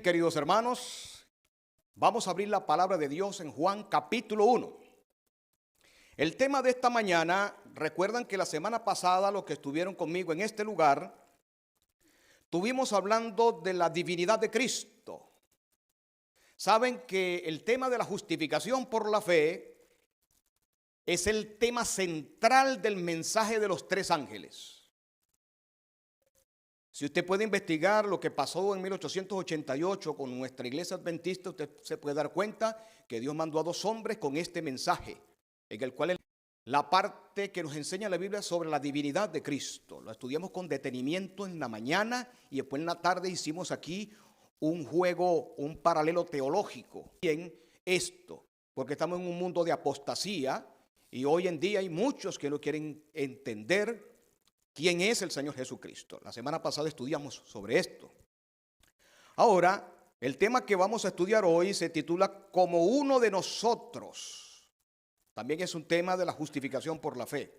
Queridos hermanos, vamos a abrir la palabra de Dios en Juan capítulo 1. El tema de esta mañana, recuerdan que la semana pasada los que estuvieron conmigo en este lugar, estuvimos hablando de la divinidad de Cristo. Saben que el tema de la justificación por la fe es el tema central del mensaje de los tres ángeles. Si usted puede investigar lo que pasó en 1888 con nuestra iglesia adventista, usted se puede dar cuenta que Dios mandó a dos hombres con este mensaje, en el cual la parte que nos enseña la Biblia sobre la divinidad de Cristo. Lo estudiamos con detenimiento en la mañana y después en la tarde hicimos aquí un juego, un paralelo teológico. Bien, esto, porque estamos en un mundo de apostasía y hoy en día hay muchos que no quieren entender quién es el Señor Jesucristo. La semana pasada estudiamos sobre esto. Ahora, el tema que vamos a estudiar hoy se titula Como uno de nosotros. También es un tema de la justificación por la fe.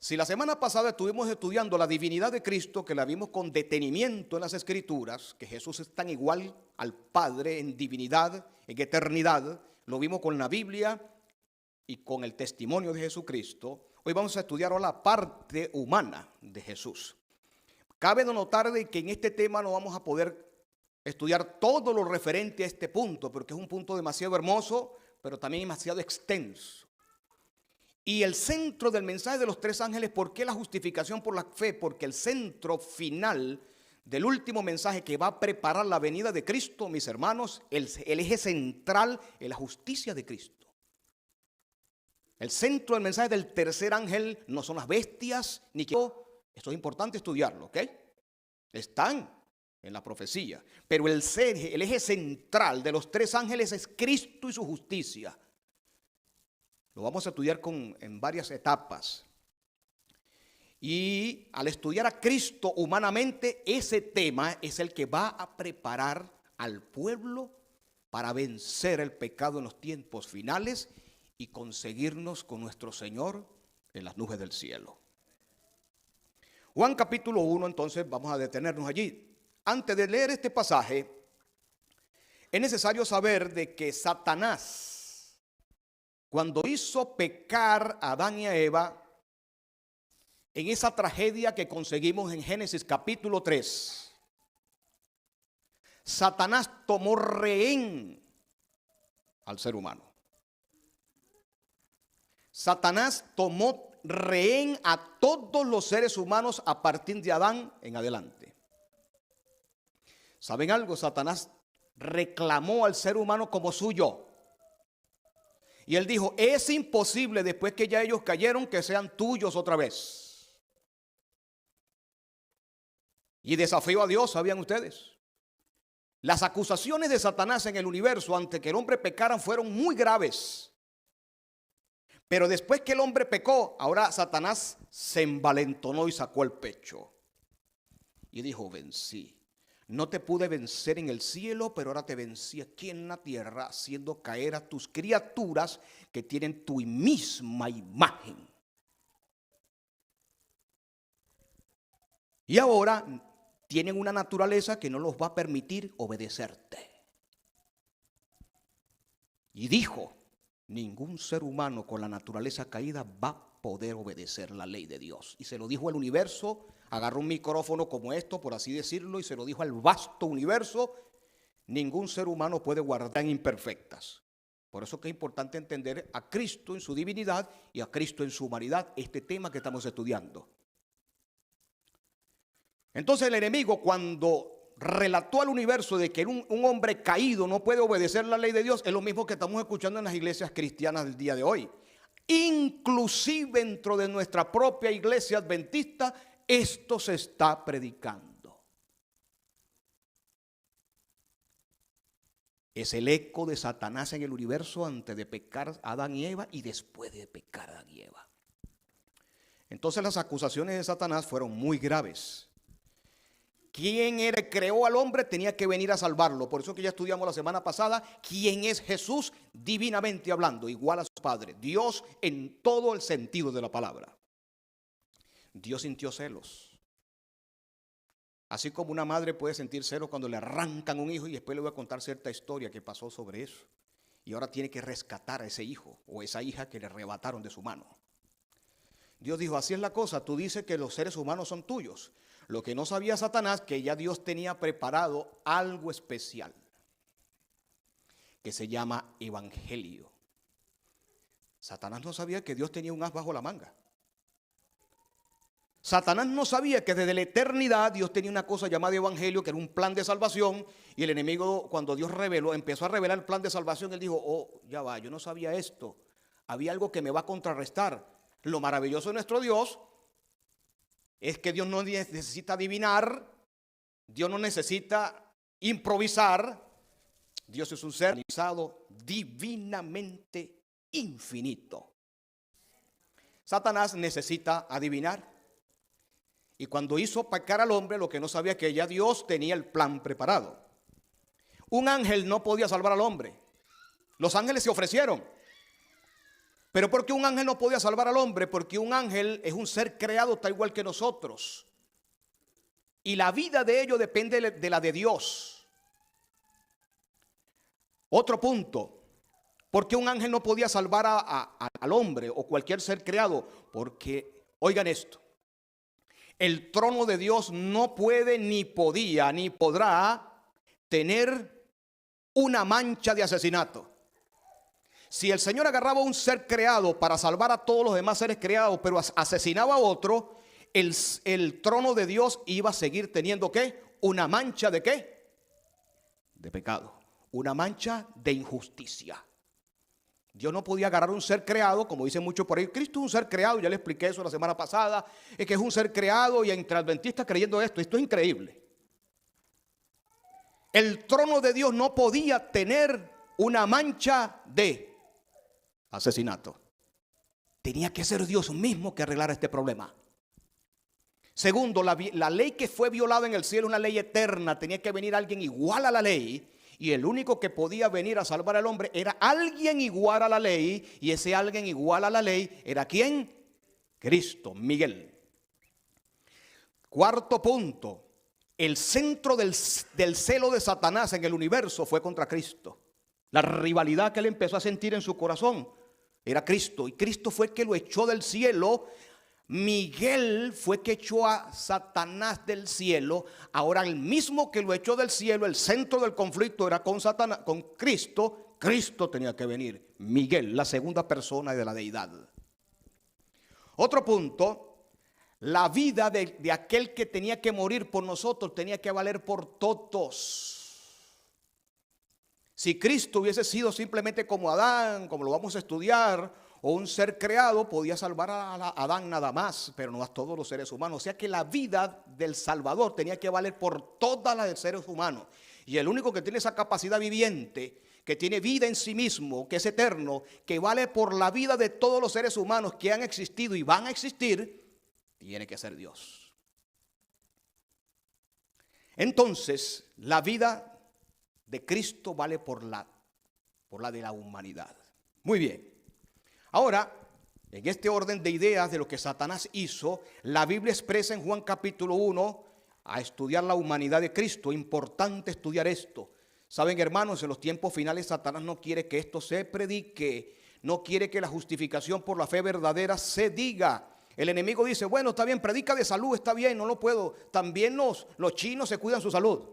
Si la semana pasada estuvimos estudiando la divinidad de Cristo, que la vimos con detenimiento en las Escrituras, que Jesús es tan igual al Padre en divinidad, en eternidad, lo vimos con la Biblia y con el testimonio de Jesucristo. Hoy vamos a estudiar ahora la parte humana de Jesús. Cabe notar de que en este tema no vamos a poder estudiar todo lo referente a este punto, porque es un punto demasiado hermoso, pero también demasiado extenso. Y el centro del mensaje de los tres ángeles, ¿por qué la justificación por la fe? Porque el centro final del último mensaje que va a preparar la venida de Cristo, mis hermanos, el eje central es la justicia de Cristo. El centro del mensaje del tercer ángel no son las bestias, ni que esto es importante estudiarlo, ¿ok? Están en la profecía, pero el eje central de los tres ángeles es Cristo y su justicia. Lo vamos a estudiar en varias etapas. Y al estudiar a Cristo humanamente, ese tema es el que va a preparar al pueblo para vencer el pecado en los tiempos finales y conseguirnos con nuestro Señor en las nubes del cielo. Juan capítulo 1, entonces vamos a detenernos allí. Antes de leer este pasaje, es necesario saber de que Satanás, cuando hizo pecar a Adán y a Eva, en esa tragedia que conseguimos en Génesis capítulo 3, Satanás tomó rehén al ser humano. Satanás tomó rehén a todos los seres humanos a partir de Adán en adelante. ¿Saben algo? Satanás reclamó al ser humano como suyo. Y él dijo, es imposible después que ya ellos cayeron que sean tuyos otra vez. Y desafió a Dios, ¿sabían ustedes? Las acusaciones de Satanás en el universo ante que el hombre pecara fueron muy graves. Pero después que el hombre pecó, ahora Satanás se envalentonó y sacó el pecho. Y dijo, vencí. No te pude vencer en el cielo, pero ahora te vencí aquí en la tierra, haciendo caer a tus criaturas que tienen tu misma imagen. Y ahora tienen una naturaleza que no los va a permitir obedecerte. Y dijo, ningún ser humano con la naturaleza caída va a poder obedecer la ley de Dios. Y se lo dijo al universo, agarró un micrófono como esto, por así decirlo, y se lo dijo al vasto universo, ningún ser humano puede guardar imperfectas. Por eso que es importante entender a Cristo en su divinidad y a Cristo en su humanidad, este tema que estamos estudiando. Entonces el enemigo, cuando relató al universo de que un hombre caído no puede obedecer la ley de Dios, es lo mismo que estamos escuchando en las iglesias cristianas del día de hoy. Inclusive dentro de nuestra propia iglesia adventista, esto se está predicando. Es el eco de Satanás en el universo antes de pecar a Adán y Eva y después de pecar a Adán y Eva. Entonces las acusaciones de Satanás fueron muy graves. Quien creó al hombre tenía que venir a salvarlo. Por eso que ya estudiamos la semana pasada quién es Jesús divinamente hablando, igual a su Padre, Dios en todo el sentido de la palabra. Dios sintió celos. Así como una madre puede sentir celos cuando le arrancan un hijo, y después le voy a contar cierta historia que pasó sobre eso. Y ahora tiene que rescatar a ese hijo o esa hija que le arrebataron de su mano. Dios dijo, así es la cosa, tú dices que los seres humanos son tuyos. Lo que no sabía Satanás, que ya Dios tenía preparado algo especial, que se llama evangelio. Satanás no sabía que Dios tenía un as bajo la manga. Satanás no sabía que desde la eternidad Dios tenía una cosa llamada evangelio, que era un plan de salvación, y el enemigo, cuando Dios empezó a revelar el plan de salvación, él dijo, oh, ya va, yo no sabía esto, había algo que me va a contrarrestar. Lo maravilloso de nuestro Dios es que Dios no necesita adivinar, Dios no necesita improvisar. Dios es un ser organizado, divinamente infinito. Satanás necesita adivinar. Y cuando hizo pecar al hombre, lo que no sabía que ya Dios tenía el plan preparado. Un ángel no podía salvar al hombre. Los ángeles se ofrecieron. Pero ¿por qué un ángel no podía salvar al hombre? Porque un ángel es un ser creado tal igual que nosotros. Y la vida de ellos depende de la de Dios. Otro punto. ¿Por qué un ángel no podía salvar al hombre o cualquier ser creado? Porque, oigan esto. El trono de Dios no puede, ni podía, ni podrá tener una mancha de asesinato. Si el Señor agarraba a un ser creado para salvar a todos los demás seres creados, pero asesinaba a otro, el trono de Dios iba a seguir teniendo ¿qué? Una mancha de ¿qué? De pecado. Una mancha de injusticia. Dios no podía agarrar un ser creado, como dicen muchos por ahí. Cristo es un ser creado, ya le expliqué eso la semana pasada, es que es un ser creado, y entre adventistas creyendo esto es increíble. El trono de Dios no podía tener una mancha de asesinato. Tenía que ser Dios mismo que arreglara este problema. Segundo, la ley que fue violada en el cielo es una ley eterna. Tenía que venir alguien igual a la ley. Y el único que podía venir a salvar al hombre era alguien igual a la ley. Y ese alguien igual a la ley era ¿quién? Cristo, Miguel. Cuarto punto. El centro del celo de Satanás en el universo fue contra Cristo. La rivalidad que él empezó a sentir en su corazón era Cristo. Y Cristo fue el que lo echó del cielo. Miguel fue que echó a Satanás del cielo. Ahora el mismo que lo echó del cielo, el centro del conflicto era con Satanás, con Cristo. Cristo tenía que venir. Miguel, la segunda persona de la deidad. Otro punto, la vida de aquel que tenía que morir por nosotros tenía que valer por todos. Si Cristo hubiese sido simplemente como Adán, como lo vamos a estudiar, o un ser creado, podía salvar a Adán nada más, pero no a todos los seres humanos. O sea que la vida del Salvador tenía que valer por todas las de seres humanos. Y el único que tiene esa capacidad viviente, que tiene vida en sí mismo, que es eterno, que vale por la vida de todos los seres humanos que han existido y van a existir, tiene que ser Dios. Entonces, la vida de Cristo vale por la de la humanidad. Muy bien. Ahora, en este orden de ideas de lo que Satanás hizo, la Biblia expresa en Juan capítulo 1 a estudiar la humanidad de Cristo. Importante estudiar esto. Saben, hermanos, en los tiempos finales Satanás no quiere que esto se predique, no quiere que la justificación por la fe verdadera se diga. El enemigo dice, bueno, está bien, predica de salud, está bien, no lo puedo. También los chinos se cuidan su salud.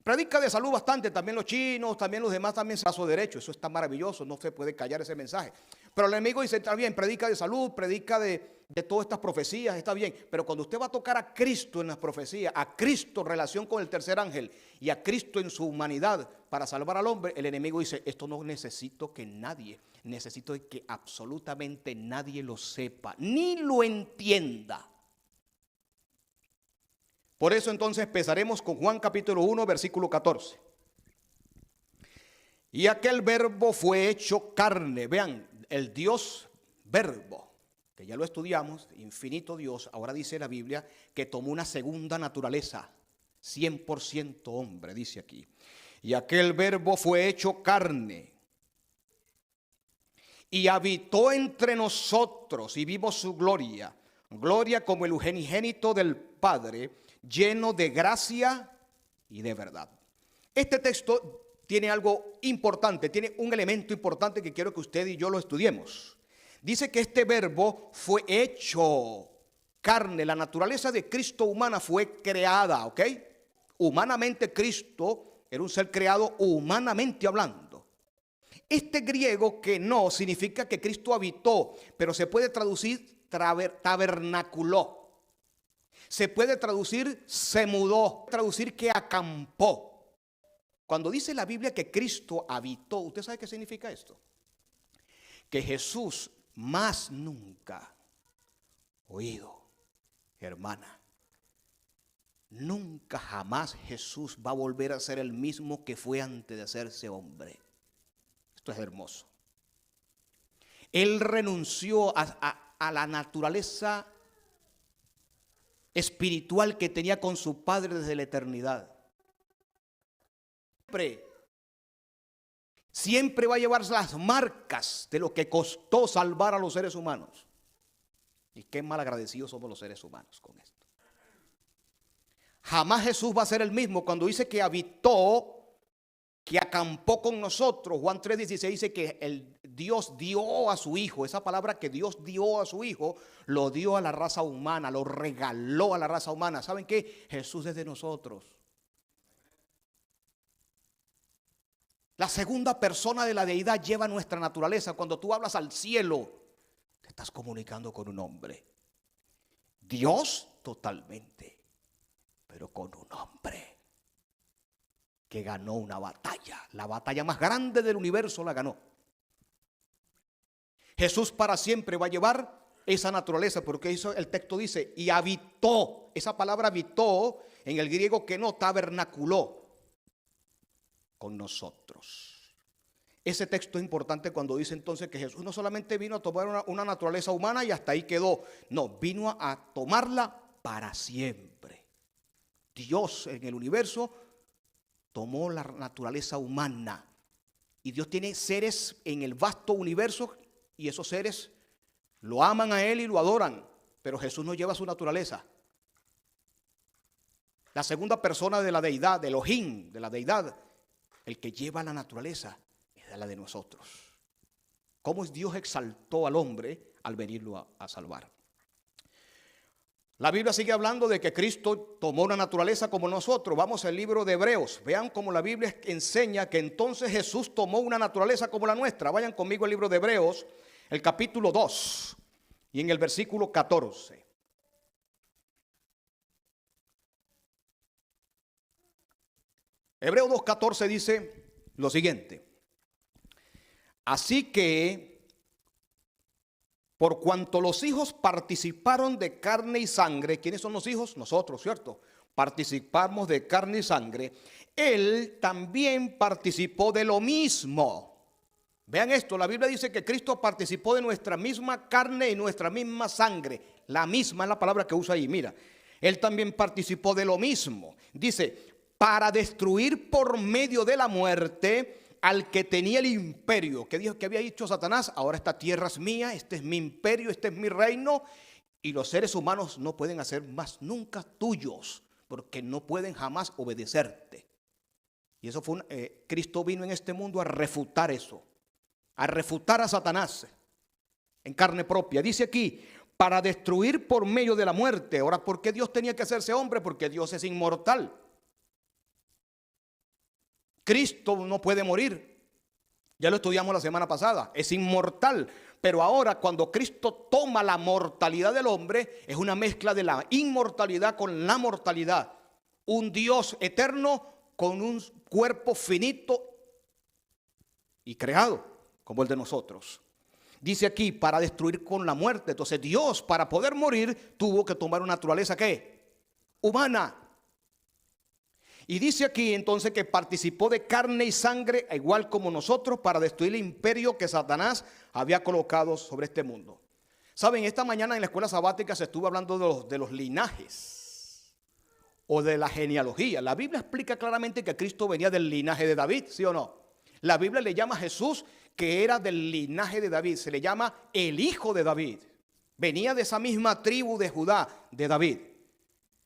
Predica de salud bastante, también los chinos, también los demás también se da su derecho. Eso está maravilloso, no se puede callar ese mensaje. Pero el enemigo dice, está bien, predica de salud, predica de todas estas profecías, está bien. Pero cuando usted va a tocar a Cristo en las profecías, a Cristo en relación con el tercer ángel y a Cristo en su humanidad para salvar al hombre, el enemigo dice, esto no necesito que nadie, necesito que absolutamente nadie lo sepa, ni lo entienda. Por eso entonces empezaremos con Juan capítulo 1, versículo 14. Y aquel verbo fue hecho carne. Vean, el Dios verbo, que ya lo estudiamos, infinito Dios, ahora dice la Biblia que tomó una segunda naturaleza, 100% hombre, dice aquí. Y aquel verbo fue hecho carne y habitó entre nosotros y vimos su gloria, gloria como el unigénito del Padre, lleno de gracia y de verdad. Este texto tiene algo importante, tiene un elemento importante que quiero que usted y yo lo estudiemos. Dice que este verbo fue hecho carne, la naturaleza de Cristo humana fue creada, ¿ok? Humanamente Cristo era un ser creado humanamente hablando. Este griego que no significa que Cristo habitó, pero se puede traducir tabernaculó. Se puede traducir se mudó, traducir que acampó. Cuando dice la Biblia que Cristo habitó, ¿usted sabe qué significa esto? Que Jesús más nunca, oído, hermana, nunca jamás Jesús va a volver a ser el mismo que fue antes de hacerse hombre. Esto es hermoso. Él renunció a la naturaleza espiritual que tenía con su Padre desde la eternidad. Siempre va a llevar las marcas de lo que costó salvar a los seres humanos. Y qué mal agradecidos somos los seres humanos con esto. Jamás Jesús va a ser el mismo. Cuando dice que habitó, que acampó con nosotros, Juan 3:16 dice que el Dios dio a su Hijo. Esa palabra que Dios dio a su Hijo, lo dio a la raza humana, lo regaló a la raza humana. ¿Saben qué? Jesús es de nosotros. La segunda persona de la deidad lleva nuestra naturaleza. Cuando tú hablas al cielo, te estás comunicando con un hombre. Dios totalmente, pero con un hombre que ganó una batalla. La batalla más grande del universo la ganó. Jesús para siempre va a llevar esa naturaleza, porque eso el texto dice, y habitó. Esa palabra habitó en el griego que no, tabernaculó con nosotros. Ese texto es importante cuando dice entonces que Jesús no solamente vino a tomar una naturaleza humana y hasta ahí quedó. No, vino a tomarla para siempre. Dios en el universo tomó la naturaleza humana. Y Dios tiene seres en el vasto universo y esos seres lo aman a Él y lo adoran. Pero Jesús no lleva su naturaleza. La segunda persona de la deidad, de Elohim, de la deidad, el que lleva la naturaleza es la de nosotros. ¿Cómo es Dios exaltó al hombre al venirlo a salvar? La Biblia sigue hablando de que Cristo tomó una naturaleza como nosotros. Vamos al libro de Hebreos. Vean cómo la Biblia enseña que entonces Jesús tomó una naturaleza como la nuestra. Vayan conmigo al libro de Hebreos, el capítulo 2 y en el versículo 14. Hebreos 2:14 dice lo siguiente: así que, por cuanto los hijos participaron de carne y sangre, ¿quiénes son los hijos? Nosotros, ¿cierto? Participamos de carne y sangre. Él también participó de lo mismo. Vean esto, la Biblia dice que Cristo participó de nuestra misma carne y nuestra misma sangre. La misma es la palabra que usa ahí, mira. Él también participó de lo mismo. Dice, para destruir por medio de la muerte al que tenía el imperio. Que dijo que había dicho Satanás: ahora esta tierra es mía, este es mi imperio, este es mi reino. Y los seres humanos no pueden hacer más nunca tuyos, porque no pueden jamás obedecerte. Y eso fue Cristo vino en este mundo a refutar eso, a refutar a Satanás en carne propia. Dice aquí, para destruir por medio de la muerte. Ahora, ¿por qué Dios tenía que hacerse hombre? Porque Dios es inmortal. Cristo no puede morir. Ya lo estudiamos la semana pasada. Es inmortal. Pero ahora, cuando Cristo toma la mortalidad del hombre, es una mezcla de la inmortalidad con la mortalidad. Un Dios eterno con un cuerpo finito y creado como el de nosotros. Dice aquí, para destruir con la muerte. Entonces Dios, para poder morir, tuvo que tomar una naturaleza ¿qué? Humana. Y dice aquí entonces que participó de carne y sangre igual como nosotros para destruir el imperio que Satanás había colocado sobre este mundo. Saben, esta mañana en la escuela sabática se estuvo hablando de los linajes o de la genealogía. La Biblia explica claramente que Cristo venía del linaje de David, ¿sí o no? La Biblia le llama a Jesús que era del linaje de David, se le llama el hijo de David. Venía de esa misma tribu de Judá, de David.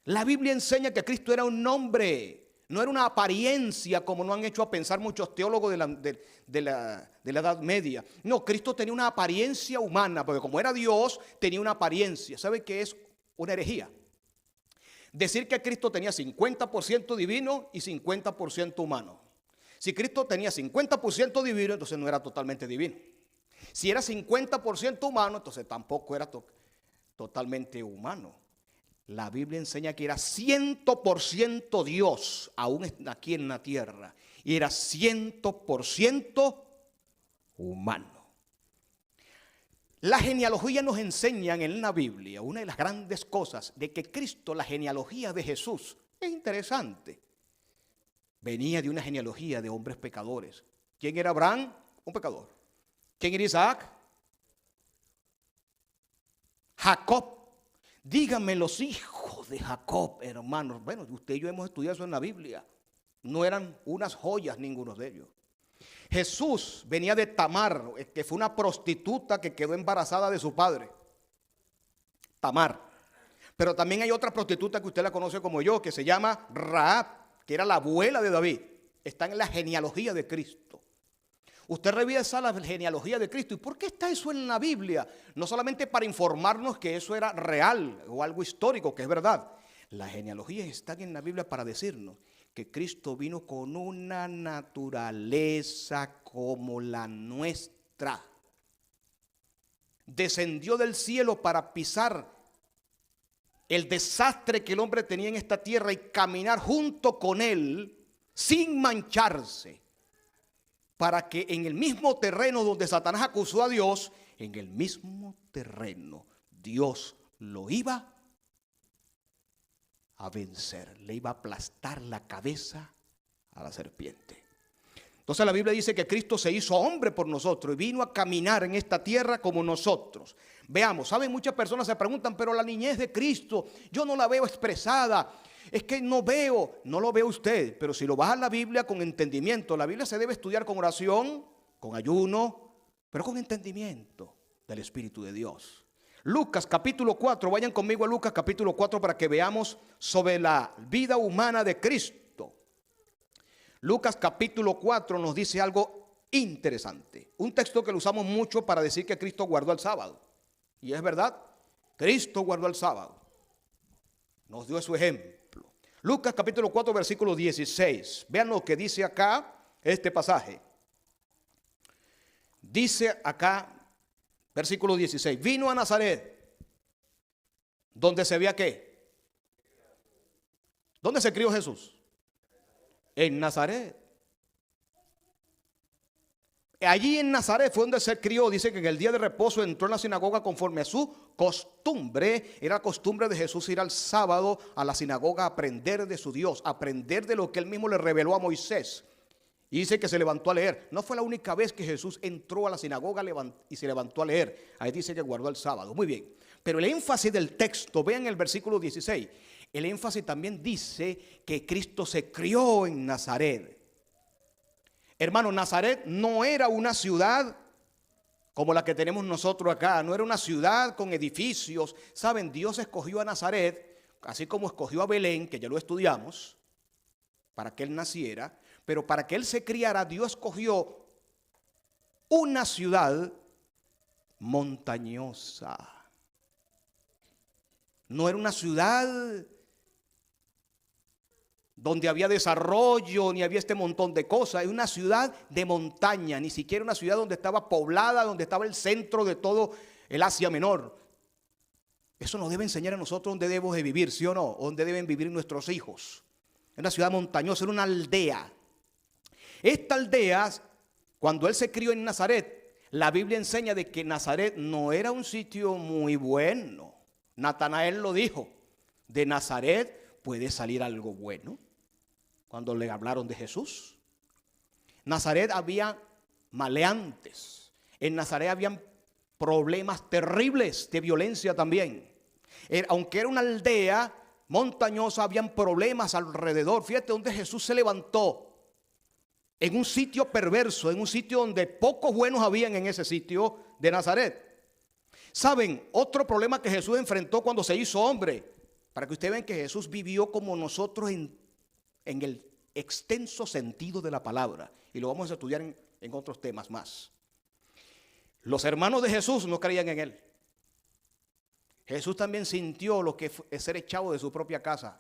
La Biblia enseña que Cristo era un hombre, no era una apariencia como nos han hecho a pensar muchos teólogos de la Edad Media. No, Cristo tenía una apariencia humana, porque como era Dios, tenía una apariencia. ¿Sabe qué es una herejía? Decir que Cristo tenía 50% divino y 50% humano. Si Cristo tenía 50% divino, entonces no era totalmente divino. Si era 50% humano, entonces tampoco era totalmente humano. La Biblia enseña que era 100% Dios, aún aquí en la tierra, y era 100% humano. La genealogía nos enseña en la Biblia, una de las grandes cosas de que Cristo, la genealogía de Jesús, es interesante. Venía de una genealogía de hombres pecadores. ¿Quién era Abraham? Un pecador. ¿Quién era Isaac? Jacob. Díganme los hijos de Jacob, hermanos. Bueno, usted y yo hemos estudiado eso en la Biblia. No eran unas joyas ninguno de ellos. Jesús venía de Tamar, que fue una prostituta que quedó embarazada de su padre. Tamar. Pero también hay otra prostituta que usted la conoce como yo, que se llama Rahab, que era la abuela de David. Está en la genealogía de Cristo. Usted revisa la genealogía de Cristo. ¿Y por qué está eso en la Biblia? No solamente para informarnos que eso era real o algo histórico, que es verdad. Las genealogías están en la Biblia para decirnos que Cristo vino con una naturaleza como la nuestra. Descendió del cielo para pisar el desastre que el hombre tenía en esta tierra y caminar junto con él sin mancharse. Para que en el mismo terreno donde Satanás acusó a Dios, en el mismo terreno Dios lo iba a vencer, le iba a aplastar la cabeza a la serpiente. Entonces la Biblia dice que Cristo se hizo hombre por nosotros y vino a caminar en esta tierra como nosotros. Veamos, saben, muchas personas se preguntan, pero la niñez de Cristo, yo no la veo expresada. Es que no lo veo usted, pero si lo baja la Biblia con entendimiento, la Biblia se debe estudiar con oración, con ayuno, pero con entendimiento del Espíritu de Dios. Lucas capítulo 4, vayan conmigo a Lucas capítulo 4 para que veamos sobre la vida humana de Cristo. Lucas capítulo 4 nos dice algo interesante, un texto que lo usamos mucho para decir que Cristo guardó el sábado. Y es verdad, Cristo guardó el sábado, nos dio su ejemplo. Lucas capítulo 4 versículo 16. Vean lo que dice acá este pasaje. Dice acá, versículo 16. Vino a Nazaret, donde se veía ¿qué? ¿Dónde se crió Jesús? En Nazaret. Allí en Nazaret fue donde se crió. Dice que en el día de reposo entró en la sinagoga conforme a su costumbre. Era costumbre de Jesús ir al sábado a la sinagoga a aprender de su Dios, a aprender de lo que él mismo le reveló a Moisés. Y dice que se levantó a leer. No fue la única vez que Jesús entró a la sinagoga y se levantó a leer. Ahí dice que guardó el sábado. Muy bien. Pero el énfasis del texto, vean el versículo 16. El énfasis también dice que Cristo se crió en Nazaret. Hermano, Nazaret no era una ciudad como la que tenemos nosotros acá. No era una ciudad con edificios. Saben, Dios escogió a Nazaret, así como escogió a Belén, que ya lo estudiamos, para que él naciera. Pero para que él se criara, Dios escogió una ciudad montañosa. No era una ciudad donde había desarrollo, ni había este montón de cosas. Es una ciudad de montaña, ni siquiera una ciudad donde estaba poblada, donde estaba el centro de todo el Asia Menor. Eso nos debe enseñar a nosotros dónde debemos de vivir, ¿sí o no? O dónde deben vivir nuestros hijos. Es una ciudad montañosa, era una aldea. Esta aldea, cuando él se crió en Nazaret, la Biblia enseña de que Nazaret no era un sitio muy bueno. Natanael lo dijo, de Nazaret puede salir algo bueno. Cuando le hablaron de Jesús, Nazaret había maleantes. En Nazaret habían problemas terribles de violencia también. Aunque era una aldea montañosa, habían problemas alrededor. Fíjate donde Jesús se levantó. En un sitio perverso, en un sitio donde pocos buenos habían en ese sitio de Nazaret. ¿Saben? Otro problema que Jesús enfrentó cuando se hizo hombre para que ustedes vean que Jesús vivió como nosotros en el extenso sentido de la palabra. Y lo vamos a estudiar en otros temas más. Los hermanos de Jesús no creían en él. Jesús también sintió lo que es ser echado de su propia casa.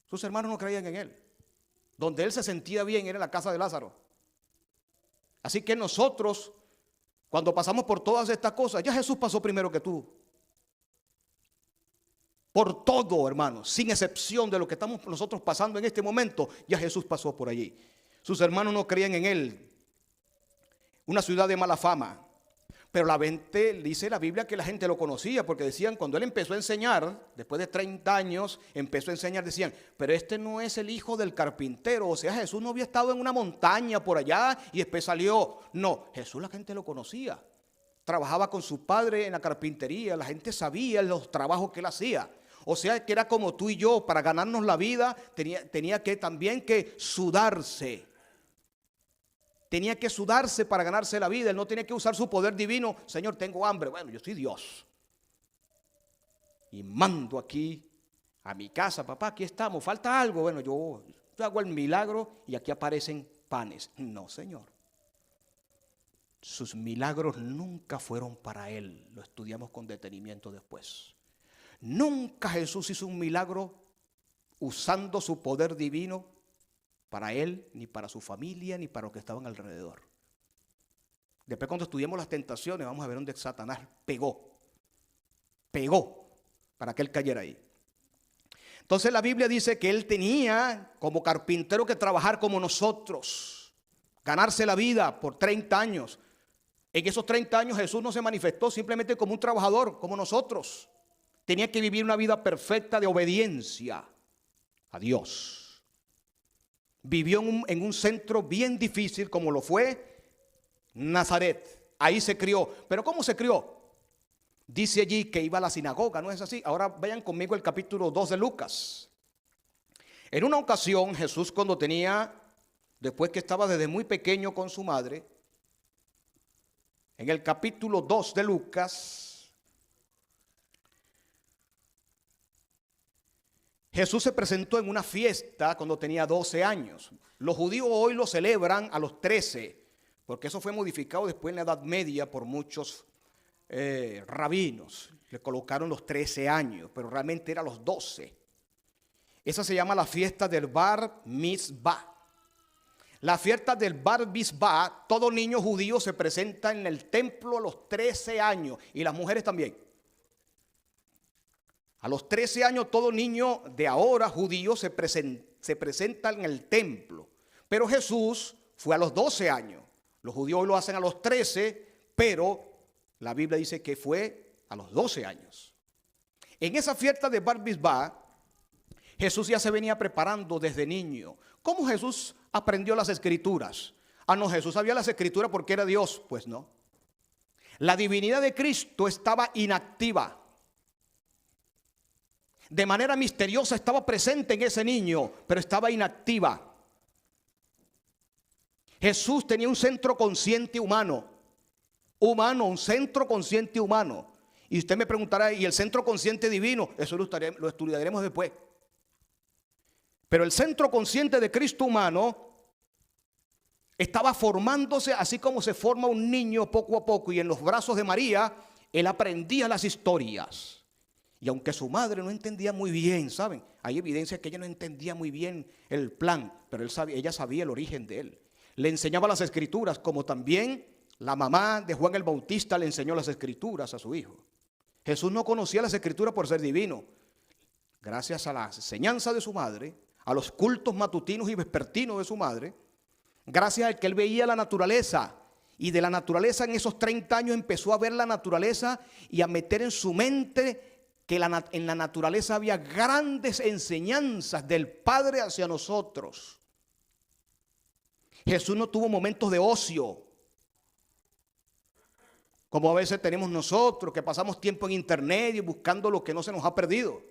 Sus hermanos no creían en él. Donde él se sentía bien era en la casa de Lázaro. Así que nosotros, cuando pasamos por todas estas cosas, ya Jesús pasó primero que tú. Por todo, hermanos, sin excepción de lo que estamos nosotros pasando en este momento, ya Jesús pasó por allí. Sus hermanos no creían en él. Una ciudad de mala fama. Pero la gente, dice la Biblia que la gente lo conocía, porque decían, cuando él empezó a enseñar, después de 30 años, empezó a enseñar, decían, pero este no es el hijo del carpintero. O sea, Jesús no había estado en una montaña por allá y después salió. No, Jesús la gente lo conocía. Trabajaba con su padre en la carpintería, la gente sabía los trabajos que él hacía. O sea, que era como tú y yo, para ganarnos la vida, tenía que también que sudarse. Tenía que sudarse para ganarse la vida. Él no tenía que usar su poder divino. Señor, tengo hambre. Bueno, yo soy Dios. Y mando aquí a mi casa. Papá, aquí estamos. Falta algo. Bueno, yo hago el milagro y aquí aparecen panes. No, Señor. Sus milagros nunca fueron para él. Lo estudiamos con detenimiento después. Nunca Jesús hizo un milagro usando su poder divino para él, ni para su familia, ni para los que estaban alrededor. Después, cuando estudiemos las tentaciones, vamos a ver dónde Satanás pegó para que él cayera ahí. Entonces la Biblia dice que él tenía como carpintero que trabajar como nosotros, ganarse la vida por 30 años. En esos 30 años Jesús no se manifestó simplemente como un trabajador, como nosotros. Tenía que vivir una vida perfecta de obediencia a Dios. Vivió en un centro bien difícil como lo fue Nazaret. Ahí se crió. ¿Pero cómo se crió? Dice allí que iba a la sinagoga, ¿no es así? Ahora vayan conmigo al capítulo 2 de Lucas. En una ocasión Jesús, cuando después que estaba desde muy pequeño con su madre, en el capítulo 2 de Lucas, Jesús se presentó en una fiesta cuando tenía 12 años. Los judíos hoy lo celebran a los 13, porque eso fue modificado después en la Edad Media por muchos rabinos. Le colocaron los 13 años, pero realmente era los 12. Esa se llama la fiesta del Bar Mitzvah. La fiesta del Bar Mitzvah, todo niño judío se presenta en el templo a los 13 años y las mujeres también. A los 13 años todo niño de ahora judío se presenta en el templo. Pero Jesús fue a los 12 años. Los judíos hoy lo hacen a los 13, pero la Biblia dice que fue a los 12 años. En esa fiesta de Bar Mitzvah, Jesús ya se venía preparando desde niño. ¿Cómo Jesús aprendió las escrituras? No, Jesús sabía las escrituras porque era Dios. Pues no. La divinidad de Cristo estaba inactiva. De manera misteriosa estaba presente en ese niño, pero estaba inactiva. Jesús tenía un centro consciente humano, un centro consciente humano. Y usted me preguntará, ¿y el centro consciente divino? Eso lo estudiaremos después. Pero el centro consciente de Cristo humano estaba formándose así como se forma un niño poco a poco. Y en los brazos de María, él aprendía las historias. Y aunque su madre no entendía muy bien, ¿saben? Hay evidencia que ella no entendía muy bien el plan, pero ella sabía el origen de él. Le enseñaba las escrituras, como también la mamá de Juan el Bautista le enseñó las escrituras a su hijo. Jesús no conocía las escrituras por ser divino. Gracias a la enseñanza de su madre, a los cultos matutinos y vespertinos de su madre, gracias al que él veía la naturaleza. Y de la naturaleza en esos 30 años empezó a ver la naturaleza y a meter en su mente que en la naturaleza había grandes enseñanzas del Padre hacia nosotros. Jesús no tuvo momentos de ocio, como a veces tenemos nosotros, que pasamos tiempo en internet y buscando lo que no se nos ha perdido.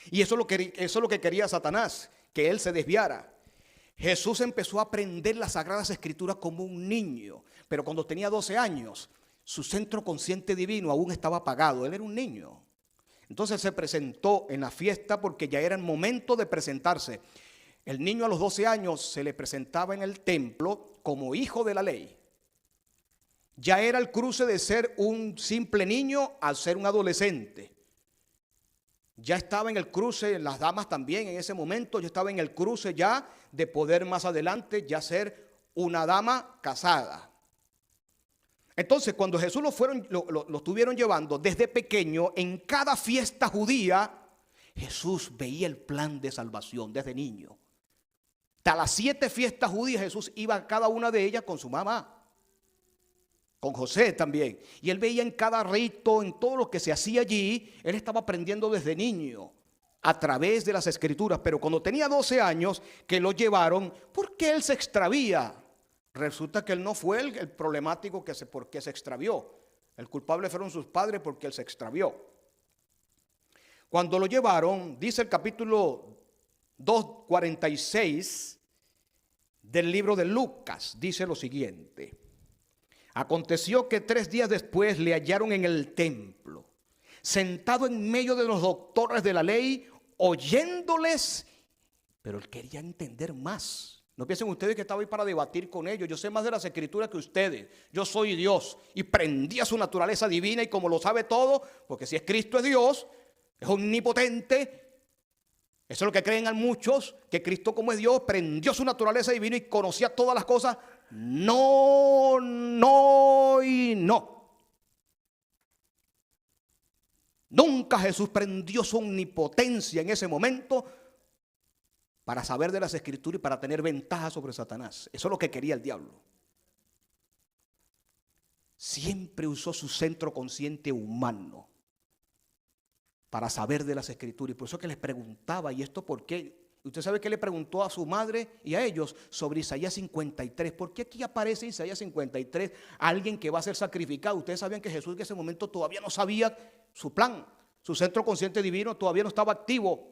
Y eso es lo que quería Satanás, que él se desviara. Jesús empezó a aprender las Sagradas Escrituras como un niño, pero cuando tenía 12 años, su centro consciente divino aún estaba apagado. Él era un niño. Entonces se presentó en la fiesta porque ya era el momento de presentarse. El niño a los 12 años se le presentaba en el templo como hijo de la ley. Ya era el cruce de ser un simple niño a ser un adolescente. Ya estaba en el cruce, las damas también en ese momento, ya estaba en el cruce ya de poder más adelante ya ser una dama casada. Entonces, cuando Jesús lo estuvieron llevando desde pequeño, en cada fiesta judía, Jesús veía el plan de salvación desde niño. Hasta las 7 fiestas judías, Jesús iba a cada una de ellas con su mamá, con José también. Y él veía en cada rito, en todo lo que se hacía allí, él estaba aprendiendo desde niño a través de las escrituras. Pero cuando tenía 12 años que lo llevaron, ¿por qué él se extravía? Resulta que él no fue el problemático porque se extravió. El culpable fueron sus padres porque él se extravió. Cuando lo llevaron, dice el capítulo 2:46 del libro de Lucas, dice lo siguiente: aconteció que 3 días después le hallaron en el templo, sentado en medio de los doctores de la ley, oyéndoles, pero él quería entender más. No piensen ustedes que estaba ahí para debatir con ellos. Yo sé más de las escrituras que ustedes. Yo soy Dios y prendí a su naturaleza divina, y como lo sabe todo, porque si es Cristo es Dios, es omnipotente. Eso es lo que creen a muchos, que Cristo como es Dios prendió su naturaleza divina y conocía todas las cosas. No, no y no. Nunca Jesús prendió su omnipotencia en ese momento para saber de las escrituras y para tener ventaja sobre Satanás. Eso es lo que quería el diablo. Siempre usó su centro consciente humano para saber de las escrituras. Y por eso que les preguntaba, ¿y esto por qué? Usted sabe que le preguntó a su madre y a ellos sobre Isaías 53. ¿Por qué aquí aparece Isaías 53? Alguien que va a ser sacrificado. Ustedes sabían que Jesús en ese momento todavía no sabía su plan. Su centro consciente divino todavía no estaba activo.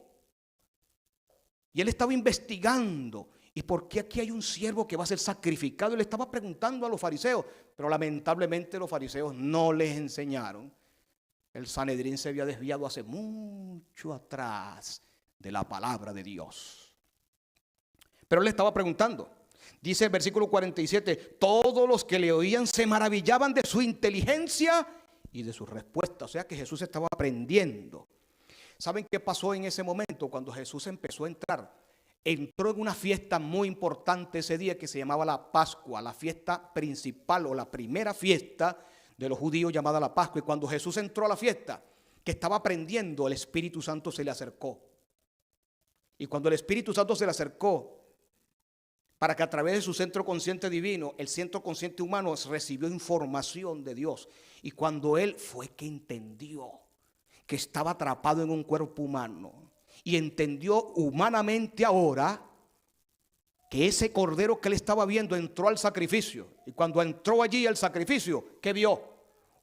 Y él estaba investigando. ¿Y por qué aquí hay un siervo que va a ser sacrificado? Y le estaba preguntando a los fariseos. Pero lamentablemente los fariseos no les enseñaron. El Sanedrín se había desviado hace mucho atrás de la palabra de Dios. Pero él le estaba preguntando. Dice el versículo 47: todos los que le oían se maravillaban de su inteligencia y de su respuesta. O sea que Jesús estaba aprendiendo. ¿Saben qué pasó en ese momento? Cuando Jesús empezó a entrar, entró en una fiesta muy importante ese día que se llamaba la Pascua, la fiesta principal o la primera fiesta de los judíos llamada la Pascua. Y cuando Jesús entró a la fiesta, que estaba aprendiendo, el Espíritu Santo se le acercó. Y cuando el Espíritu Santo se le acercó, para que a través de su centro consciente divino, el centro consciente humano recibió información de Dios. Y cuando él fue que entendió que estaba atrapado en un cuerpo humano y entendió humanamente ahora que ese cordero que él estaba viendo entró al sacrificio. Y cuando entró allí al sacrificio, ¿qué vio?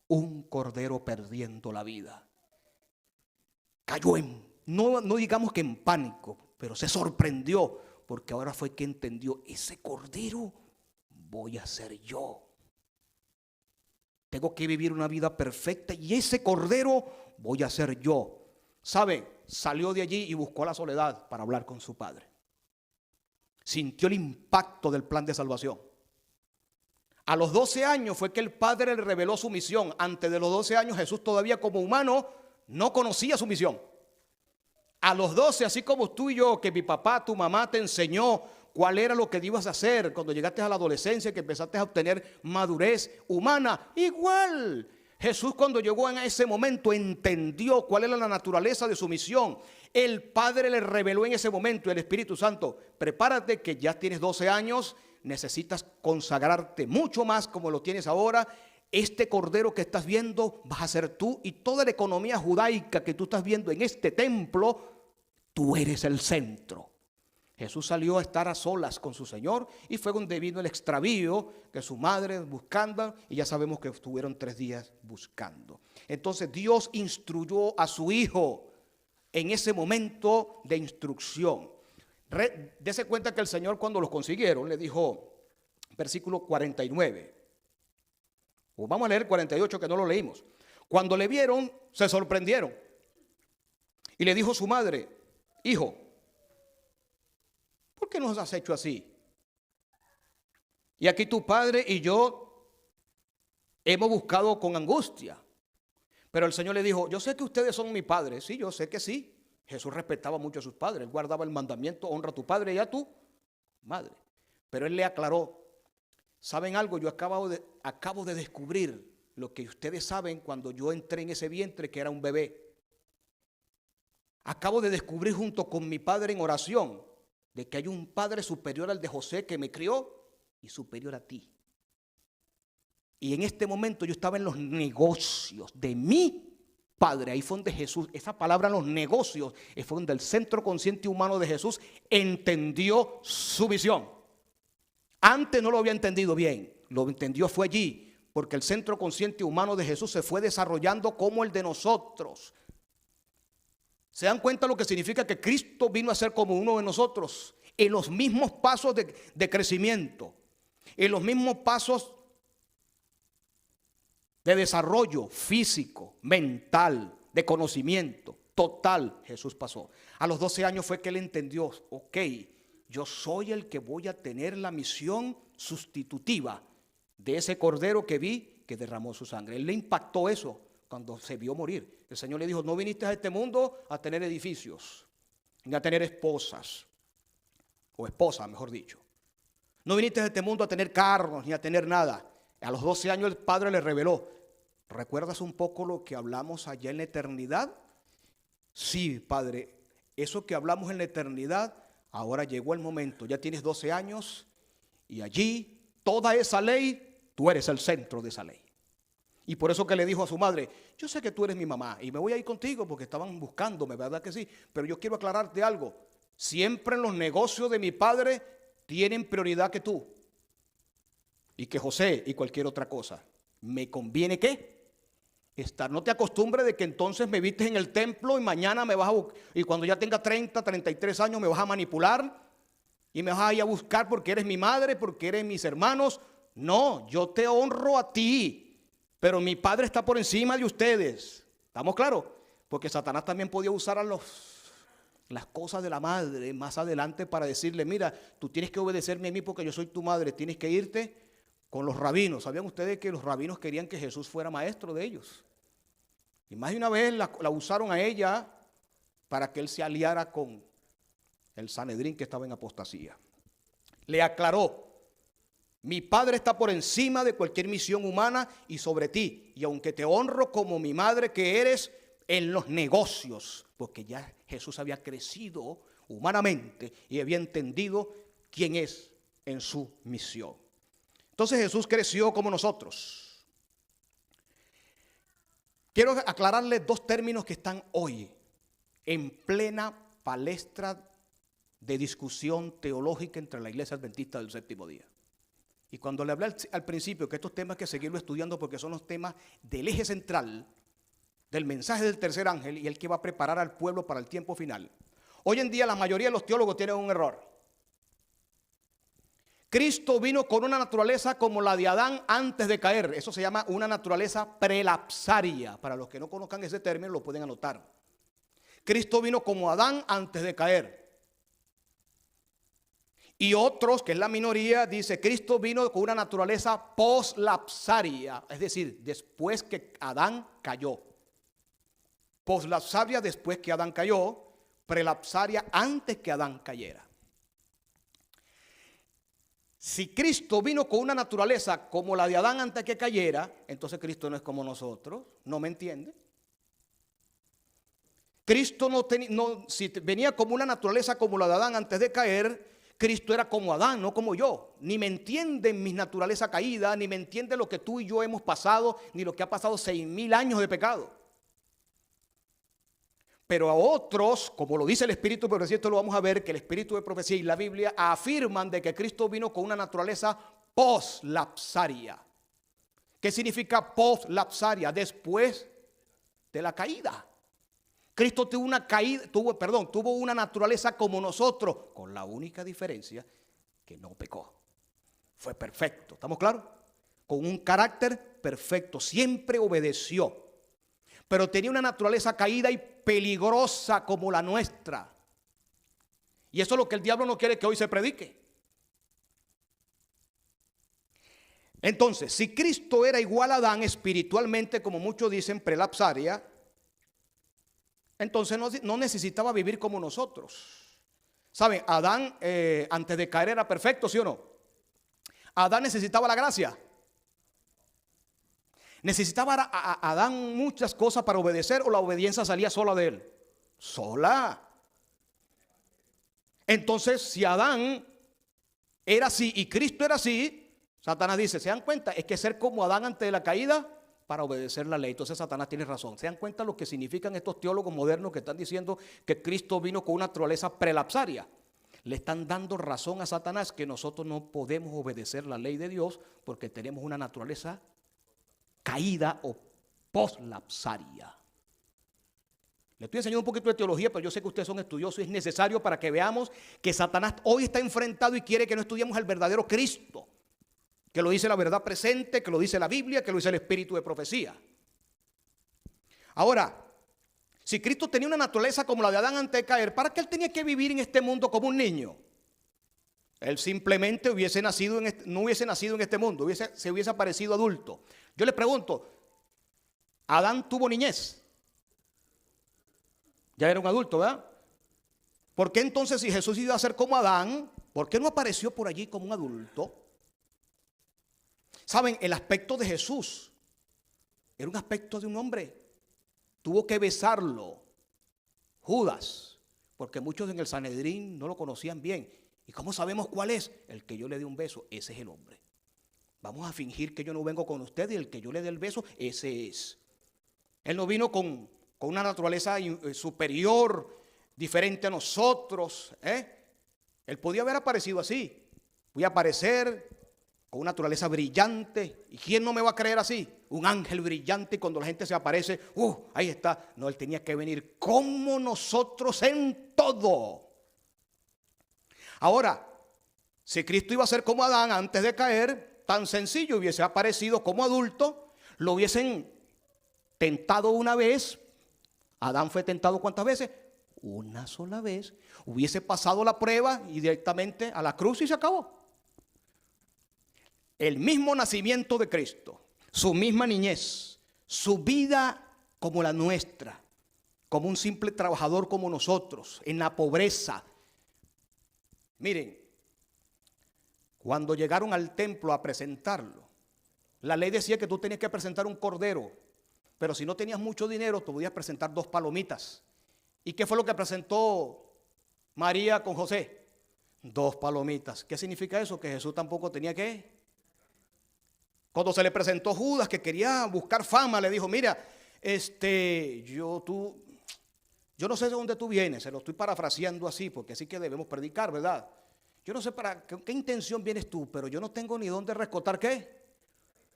Un cordero perdiendo la vida. Cayó no digamos que en pánico, pero se sorprendió, porque ahora fue que entendió: ese cordero voy a ser yo. Tengo que vivir una vida perfecta y ese cordero voy a ser yo. ¿Sabe? Salió de allí y buscó la soledad para hablar con su padre. Sintió el impacto del plan de salvación. A los 12 años fue que el padre le reveló su misión. Antes de los 12 años Jesús todavía como humano no conocía su misión. A los 12, así como tú y yo, que mi papá, tu mamá te enseñó cuál era lo que ibas a hacer cuando llegaste a la adolescencia, que empezaste a obtener madurez humana, igual. Jesús cuando llegó en ese momento entendió cuál era la naturaleza de su misión. El Padre le reveló en ese momento, el Espíritu Santo: prepárate que ya tienes 12 años, necesitas consagrarte mucho más como lo tienes ahora. Este cordero que estás viendo vas a ser tú, y toda la economía judaica que tú estás viendo en este templo, tú eres el centro. Jesús salió a estar a solas con su Señor y fue donde vino el extravío, que su madre buscando, y ya sabemos que estuvieron 3 días buscando. Entonces Dios instruyó a su hijo en ese momento de instrucción. Dese cuenta que el Señor, cuando los consiguieron, le dijo, versículo 49, o vamos a leer 48 que no lo leímos: cuando le vieron se sorprendieron. Y le dijo su madre: hijo, ¿por qué nos has hecho así? Y aquí tu padre y yo hemos buscado con angustia. Pero el Señor le dijo: yo sé que ustedes son mi padre. Sí, yo sé que sí. Jesús respetaba mucho a sus padres. Él guardaba el mandamiento: honra a tu padre y a tu madre. Pero él le aclaró: ¿saben algo? Yo acabo de descubrir lo que ustedes saben cuando yo entré en ese vientre, que era un bebé. Acabo de descubrir junto con mi padre en oración de que hay un padre superior al de José que me crió y superior a ti. Y en este momento yo estaba en los negocios de mi padre. Ahí fue donde Jesús, esa palabra, los negocios, fue donde el centro consciente humano de Jesús entendió su visión. Antes no lo había entendido bien, lo entendió fue allí, porque el centro consciente humano de Jesús se fue desarrollando como el de nosotros. ¿Se dan cuenta lo que significa que Cristo vino a ser como uno de nosotros? En los mismos pasos de crecimiento, en los mismos pasos de desarrollo físico, mental, de conocimiento total, Jesús pasó. A los 12 años fue que él entendió: ok, yo soy el que voy a tener la misión sustitutiva de ese cordero que vi que derramó su sangre. Él le impactó eso cuando se vio morir. El Señor le dijo: no viniste a este mundo a tener edificios, ni a tener esposas, o esposa mejor dicho. No viniste a este mundo a tener carros, ni a tener nada. A los 12 años el Padre le reveló: ¿recuerdas un poco lo que hablamos allá en la eternidad? Sí, Padre, eso que hablamos en la eternidad, ahora llegó el momento. Ya tienes 12 años y allí toda esa ley, tú eres el centro de esa ley. Y por eso que le dijo a su madre: yo sé que tú eres mi mamá y me voy a ir contigo, porque estaban buscándome, ¿verdad que sí? Pero yo quiero aclararte algo: siempre en los negocios de mi padre tienen prioridad que tú y que José y cualquier otra cosa. ¿Me conviene qué? Estar. No te acostumbres de que entonces me vistes en el templo y mañana me vas a y cuando ya tenga 30, 33 años me vas a manipular y me vas a ir a buscar porque eres mi madre, porque eres mis hermanos. No, yo te honro a ti, pero mi padre está por encima de ustedes. ¿Estamos claros? Porque Satanás también podía usar a las cosas de la madre más adelante para decirle: mira, tú tienes que obedecerme a mí porque yo soy tu madre, tienes que irte con los rabinos. ¿Sabían ustedes que los rabinos querían que Jesús fuera maestro de ellos? Y más de una vez la usaron a ella para que él se aliara con el Sanedrín, que estaba en apostasía. Le aclaró: mi padre está por encima de cualquier misión humana y sobre ti. Y aunque te honro como mi madre que eres, en los negocios, porque ya Jesús había crecido humanamente y había entendido quién es en su misión. Entonces Jesús creció como nosotros. Quiero aclararles dos términos que están hoy en plena palestra de discusión teológica entre la Iglesia Adventista del Séptimo Día. Y cuando le hablé al principio que estos temas hay que seguirlo estudiando porque son los temas del eje central del mensaje del tercer ángel y el que va a preparar al pueblo para el tiempo final. Hoy en día la mayoría de los teólogos tienen un error. Cristo vino con una naturaleza como la de Adán antes de caer. Eso se llama una naturaleza prelapsaria. Para los que no conozcan ese término lo pueden anotar. Cristo vino como Adán antes de caer. Y otros, que es la minoría, dice: Cristo vino con una naturaleza poslapsaria, es decir, después que Adán cayó. Poslapsaria después que Adán cayó, prelapsaria antes que Adán cayera. Si Cristo vino con una naturaleza como la de Adán antes que cayera, entonces Cristo no es como nosotros. ¿No me entiende? Cristo si venía como una naturaleza como la de Adán antes de caer, Cristo era como Adán, no como yo. Ni me entiende mi naturaleza caída, ni me entiende lo que tú y yo hemos pasado, ni lo que ha pasado 6,000 años de pecado. Pero a otros, como lo dice el Espíritu de Profecía, esto lo vamos a ver, que el Espíritu de Profecía y la Biblia afirman de que Cristo vino con una naturaleza poslapsaria. ¿Qué significa poslapsaria? Después de la caída. Cristo tuvo una naturaleza como nosotros, con la única diferencia que no pecó. Fue perfecto, ¿estamos claros? Con un carácter perfecto, siempre obedeció. pero tenía una naturaleza caída y peligrosa como la nuestra. Y eso es lo que el diablo no quiere que hoy se predique. Entonces, si Cristo era igual a Adán espiritualmente, como muchos dicen, prelapsaria, entonces no necesitaba vivir como nosotros. ¿Saben? Adán antes de caer era perfecto, ¿sí o no? Adán necesitaba la gracia. ¿Necesitaba a Adán muchas cosas para obedecer o la obediencia salía sola de él? Sola. Entonces, si Adán era así y Cristo era así, Satanás dice, ¿se dan cuenta? Es que ser como Adán antes de la caída para obedecer la ley. Entonces Satanás tiene razón. ¿Se dan cuenta lo que significan estos teólogos modernos que están diciendo que Cristo vino con una naturaleza prelapsaria? Le están dando razón a Satanás que nosotros no podemos obedecer la ley de Dios porque tenemos una naturaleza caída o poslapsaria. Le estoy enseñando un poquito de teología, pero yo sé que ustedes son estudiosos y es necesario para que veamos que Satanás hoy está enfrentado y quiere que no estudiemos al verdadero Cristo, que lo dice la verdad presente, que lo dice la Biblia, que lo dice el espíritu de profecía. Ahora, si Cristo tenía una naturaleza como la de Adán antes de caer, ¿para qué él tenía que vivir en este mundo como un niño? Él simplemente no hubiese nacido en este mundo, se hubiese aparecido adulto. Yo le pregunto, ¿Adán tuvo niñez? Ya era un adulto, ¿verdad? ¿Por qué entonces si Jesús iba a ser como Adán, por qué no apareció por allí como un adulto? ¿Saben? El aspecto de Jesús era un aspecto de un hombre. Tuvo que besarlo Judas, porque muchos en el Sanedrín no lo conocían bien. ¿Y cómo sabemos cuál es? El que yo le dé un beso, ese es el hombre. Vamos a fingir que yo no vengo con usted y el que yo le dé el beso, ese es. Él no vino con una naturaleza superior, diferente a nosotros. Él podía haber aparecido así. Voy a aparecer con una naturaleza brillante. ¿Y quién no me va a creer así? Un ángel brillante y cuando la gente se aparece, ahí está. No, él tenía que venir como nosotros en todo. Ahora, si Cristo iba a ser como Adán antes de caer, tan sencillo, hubiese aparecido como adulto, lo hubiesen tentado una vez. Adán fue tentado ¿cuántas veces? Una sola vez. Hubiese pasado la prueba y directamente a la cruz y se acabó. El mismo nacimiento de Cristo, su misma niñez, su vida como la nuestra, como un simple trabajador como nosotros, en la pobreza. Miren, cuando llegaron al templo a presentarlo, la ley decía que tú tenías que presentar un cordero, pero si no tenías mucho dinero, tú podías presentar 2 palomitas. ¿Y qué fue lo que presentó María con José? 2 palomitas. ¿Qué significa eso? Que Jesús tampoco tenía que. Cuando se le presentó Judas, que quería buscar fama, le dijo, mira, yo no sé de dónde tú vienes, se lo estoy parafraseando así, porque así que debemos predicar, ¿verdad? Yo no sé para qué intención vienes tú, pero yo no tengo ni dónde rescotar, ¿qué?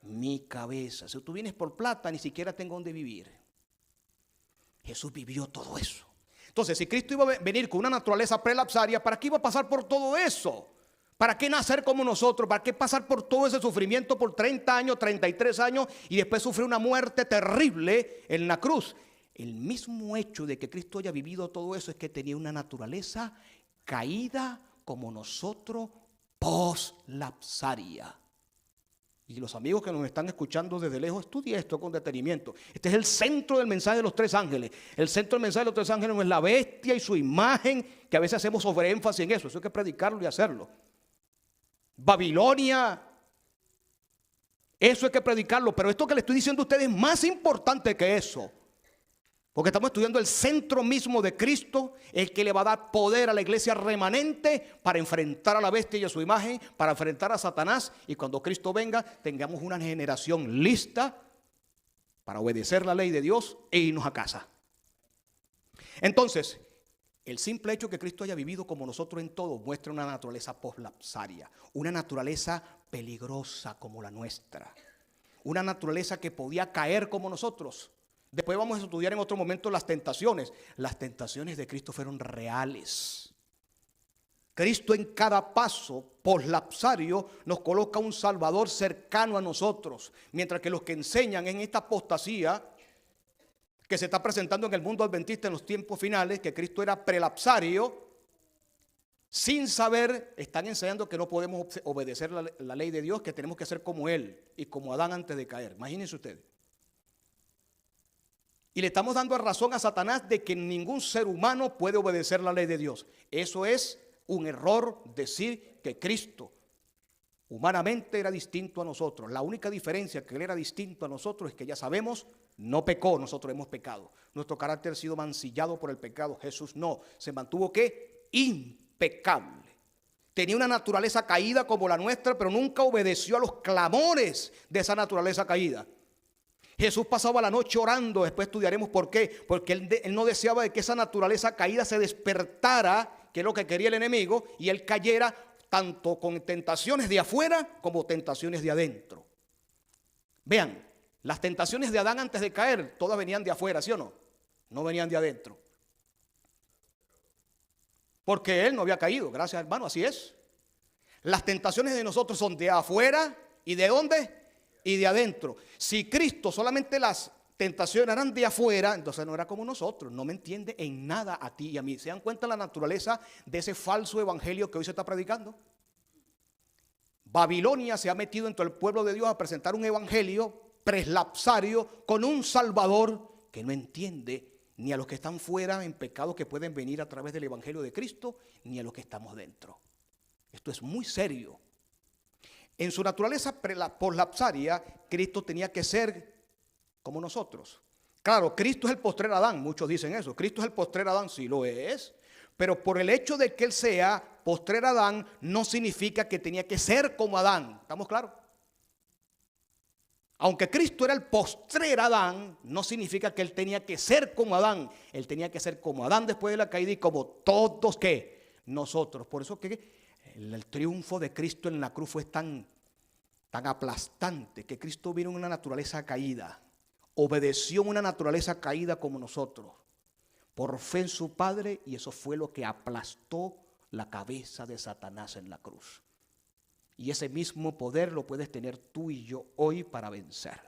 Mi cabeza. Si tú vienes por plata, ni siquiera tengo dónde vivir. Jesús vivió todo eso. Entonces, si Cristo iba a venir con una naturaleza prelapsaria, ¿para qué iba a pasar por todo eso? ¿Para qué nacer como nosotros? ¿Para qué pasar por todo ese sufrimiento por 30 años, 33 años y después sufrir una muerte terrible en la cruz? El mismo hecho de que Cristo haya vivido todo eso es que tenía una naturaleza caída como nosotros, poslapsaria. Y los amigos que nos están escuchando desde lejos, estudien esto con detenimiento. Este es el centro del mensaje de los 3 ángeles. El centro del mensaje de los 3 ángeles no es la bestia y su imagen, que a veces hacemos sobreénfasis en eso. Eso hay que predicarlo y hacerlo. Babilonia, eso hay que predicarlo. Pero esto que le estoy diciendo a ustedes es más importante que eso. Porque estamos estudiando el centro mismo de Cristo, el que le va a dar poder a la iglesia remanente para enfrentar a la bestia y a su imagen, para enfrentar a Satanás. Y cuando Cristo venga, tengamos una generación lista para obedecer la ley de Dios e irnos a casa. Entonces, el simple hecho que Cristo haya vivido como nosotros en todo muestra una naturaleza poslapsaria, una naturaleza peligrosa como la nuestra, una naturaleza que podía caer como nosotros. Después vamos a estudiar en otro momento las tentaciones. Las tentaciones de Cristo fueron reales. Cristo en cada paso poslapsario nos coloca un Salvador cercano a nosotros. Mientras que los que enseñan en esta apostasía que se está presentando en el mundo adventista en los tiempos finales, que Cristo era prelapsario, sin saber, están enseñando que no podemos obedecer la ley de Dios, que tenemos que ser como Él y como Adán antes de caer. Imagínense ustedes. Y le estamos dando razón a Satanás de que ningún ser humano puede obedecer la ley de Dios. Eso es un error decir que Cristo humanamente era distinto a nosotros. La única diferencia que Él era distinto a nosotros es que ya sabemos, no pecó, nosotros hemos pecado. Nuestro carácter ha sido mancillado por el pecado. Jesús no, se mantuvo ¿qué? Impecable. Tenía una naturaleza caída como la nuestra, pero nunca obedeció a los clamores de esa naturaleza caída. Jesús pasaba la noche orando, después estudiaremos por qué, porque él no deseaba de que esa naturaleza caída se despertara, que es lo que quería el enemigo, y él cayera tanto con tentaciones de afuera como tentaciones de adentro. Vean, las tentaciones de Adán antes de caer, todas venían de afuera, ¿sí o no? No venían de adentro. Porque él no había caído, gracias hermano, así es. Las tentaciones de nosotros son de afuera y ¿de dónde? Y de adentro. Si Cristo solamente las tentaciones eran de afuera, entonces no era como nosotros. No me entiende en nada a ti y a mí. ¿Se dan cuenta la naturaleza de ese falso evangelio que hoy se está predicando? Babilonia se ha metido entre el pueblo de Dios a presentar un evangelio preslapsario con un Salvador que no entiende ni a los que están fuera en pecado que pueden venir a través del evangelio de Cristo, ni a los que estamos dentro. Esto es muy serio. En su naturaleza poslapsaria, Cristo tenía que ser como nosotros. Claro, Cristo es el postrer Adán, muchos dicen eso. Cristo es el postrer Adán, sí lo es. Pero por el hecho de que Él sea postrer Adán, no significa que tenía que ser como Adán. ¿Estamos claros? Aunque Cristo era el postrer Adán, no significa que Él tenía que ser como Adán. Él tenía que ser como Adán después de la caída y como todos que nosotros. Por eso que el triunfo de Cristo en la cruz fue tan aplastante, que Cristo vino en una naturaleza caída, obedeció una naturaleza caída como nosotros, por fe en su Padre, y eso fue lo que aplastó la cabeza de Satanás en la cruz. Y ese mismo poder lo puedes tener tú y yo hoy para vencer.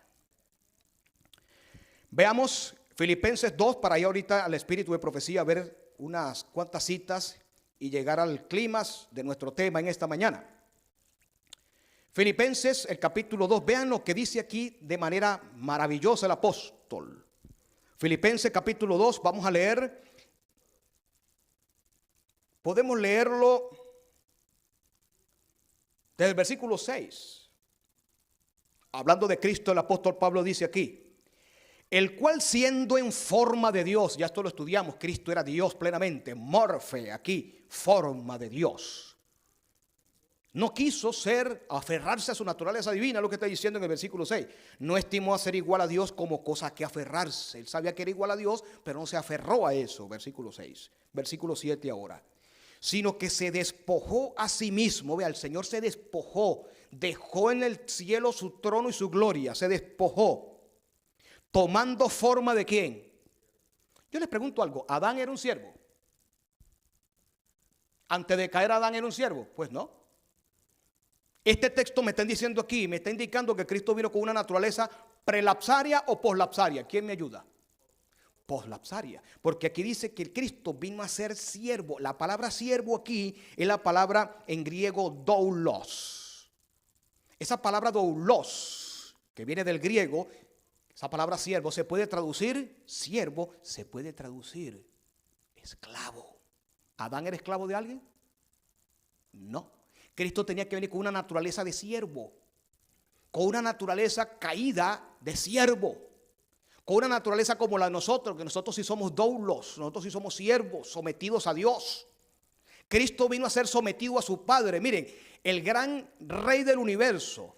Veamos Filipenses 2, para ir ahorita al espíritu de profecía, a ver unas cuantas citas y llegar al clímax de nuestro tema en esta mañana. Filipenses, el capítulo 2, vean lo que dice aquí de manera maravillosa el apóstol. Filipenses capítulo 2, vamos a leer, podemos leerlo desde el versículo 6. Hablando de Cristo, el apóstol Pablo dice aquí: el cual siendo en forma de Dios, ya esto lo estudiamos, Cristo era Dios plenamente, morfe aquí, forma de Dios. No quiso aferrarse a su naturaleza divina, lo que está diciendo en el versículo 6. No estimó a ser igual a Dios como cosa que aferrarse. Él sabía que era igual a Dios, pero no se aferró a eso, versículo 6. Versículo 7 ahora. Sino que se despojó a sí mismo. Vea, el Señor se despojó, dejó en el cielo su trono y su gloria, se despojó, tomando forma de ¿quién? Yo les pregunto algo, ¿Adán era un siervo? Antes de caer Adán era un siervo, pues no. Este texto me está diciendo aquí, me está indicando que Cristo vino con una naturaleza prelapsaria o poslapsaria. ¿Quién me ayuda? Poslapsaria, porque aquí dice que el Cristo vino a ser siervo. La palabra siervo aquí es la palabra en griego doulos. Esa palabra doulos, que viene del griego, esa palabra siervo se puede traducir, siervo se puede traducir esclavo. ¿Adán era esclavo de alguien? No. Cristo tenía que venir con una naturaleza de siervo, con una naturaleza caída de siervo, con una naturaleza como la de nosotros, que nosotros sí somos doulos, nosotros sí somos siervos, sometidos a Dios. Cristo vino a ser sometido a su Padre. Miren, el gran rey del universo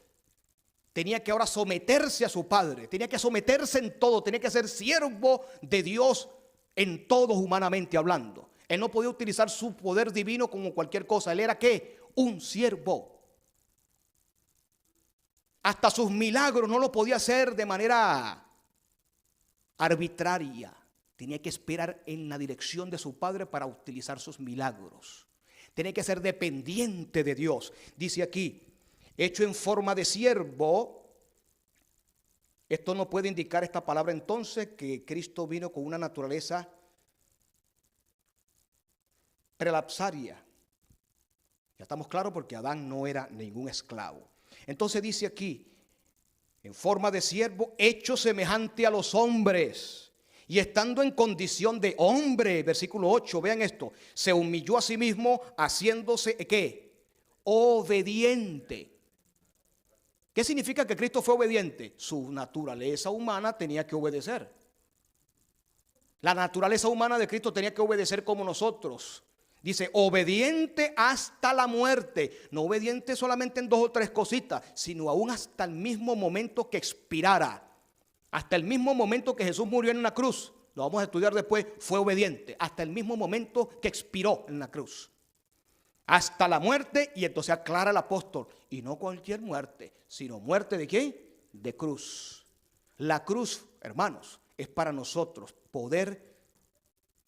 tenía que ahora someterse a su Padre, tenía que someterse en todo, tenía que ser siervo de Dios en todo, humanamente hablando. Él no podía utilizar su poder divino como cualquier cosa. Él era ¿qué? Un siervo. Hasta sus milagros no lo podía hacer de manera arbitraria. Tenía que esperar en la dirección de su Padre para utilizar sus milagros. Tenía que ser dependiente de Dios. Dice aquí, hecho en forma de siervo, Esto no puede indicar esta palabra entonces que Cristo vino con una naturaleza prelapsaria. Ya estamos claros porque Adán no era ningún esclavo. Entonces dice aquí, en forma de siervo, hecho semejante a los hombres, y estando en condición de hombre, versículo 8, vean esto, se humilló a sí mismo haciéndose, ¿qué? Obediente. ¿Qué significa que Cristo fue obediente? Su naturaleza humana tenía que obedecer. La naturaleza humana de Cristo tenía que obedecer como nosotros. Dice, obediente hasta la muerte. No obediente solamente en 2 o 3 cositas, sino aún hasta el mismo momento que expirara. Hasta el mismo momento que Jesús murió en una cruz. Lo vamos a estudiar después. Fue obediente. Hasta el mismo momento que expiró en la cruz. Hasta la muerte. Y entonces aclara el apóstol. Y no cualquier muerte, sino muerte ¿de quién? De cruz. La cruz, hermanos, es para nosotros poder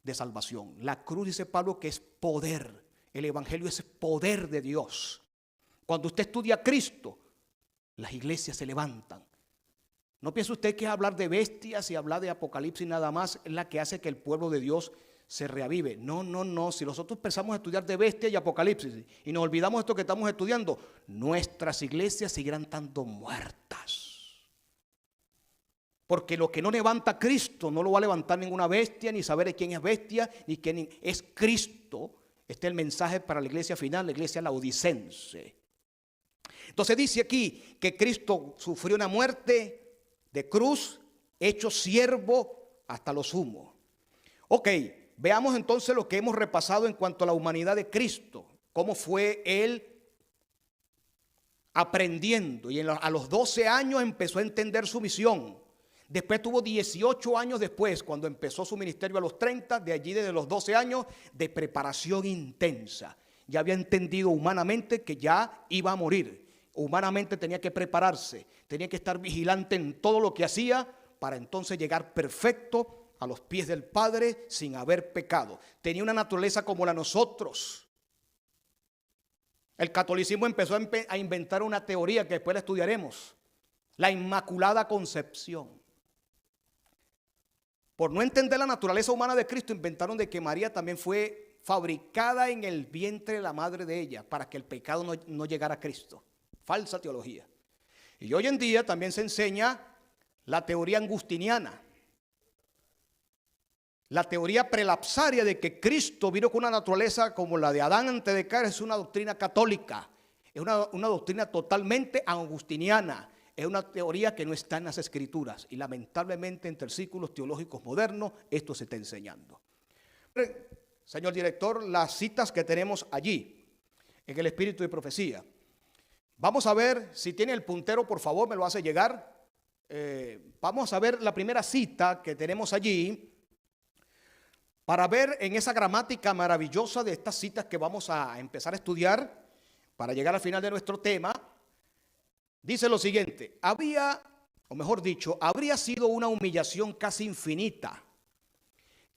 de salvación. La cruz, dice Pablo, que es poder. El evangelio es poder de Dios. Cuando usted estudia a Cristo, las iglesias se levantan. No piense usted que hablar de bestias y hablar de Apocalipsis nada más es la que hace que el pueblo de Dios se reavive. No, no, no. Si nosotros empezamos a estudiar de bestias y Apocalipsis y nos olvidamos de esto que estamos estudiando, nuestras iglesias seguirán estando muertas. Porque lo que no levanta a Cristo no lo va a levantar ninguna bestia, ni saber de quién es bestia, ni quién es Cristo. Este es el mensaje para la iglesia final, la iglesia laodicense. Entonces dice aquí que Cristo sufrió una muerte de cruz, hecho siervo hasta lo sumo. Ok, veamos entonces lo que hemos repasado en cuanto a la humanidad de Cristo. Cómo fue Él aprendiendo y a los 12 años empezó a entender su misión. Después tuvo 18 años después, cuando empezó su ministerio a los 30, de allí desde los 12 años de preparación intensa. Ya había entendido humanamente que ya iba a morir. Humanamente tenía que prepararse, tenía que estar vigilante en todo lo que hacía para entonces llegar perfecto a los pies del Padre sin haber pecado. Tenía una naturaleza como la de nosotros. El catolicismo empezó a inventar una teoría que después la estudiaremos, la Inmaculada Concepción. Por no entender la naturaleza humana de Cristo, inventaron de que María también fue fabricada en el vientre de la madre de ella para que el pecado no llegara a Cristo. Falsa teología. Y hoy en día también se enseña la teoría agustiniana. La teoría prelapsaria de que Cristo vino con una naturaleza como la de Adán antes de caer es una doctrina católica. Es una doctrina totalmente agustiniana. Es una teoría que no está en las escrituras. Y lamentablemente entre círculos teológicos modernos esto se está enseñando. Señor director, las citas que tenemos allí en el Espíritu de Profecía. Vamos a ver, si tiene el puntero, por favor, me lo hace llegar. Vamos a ver la primera cita que tenemos allí para ver en esa gramática maravillosa de estas citas que vamos a empezar a estudiar para llegar al final de nuestro tema. Dice lo siguiente, habría sido una humillación casi infinita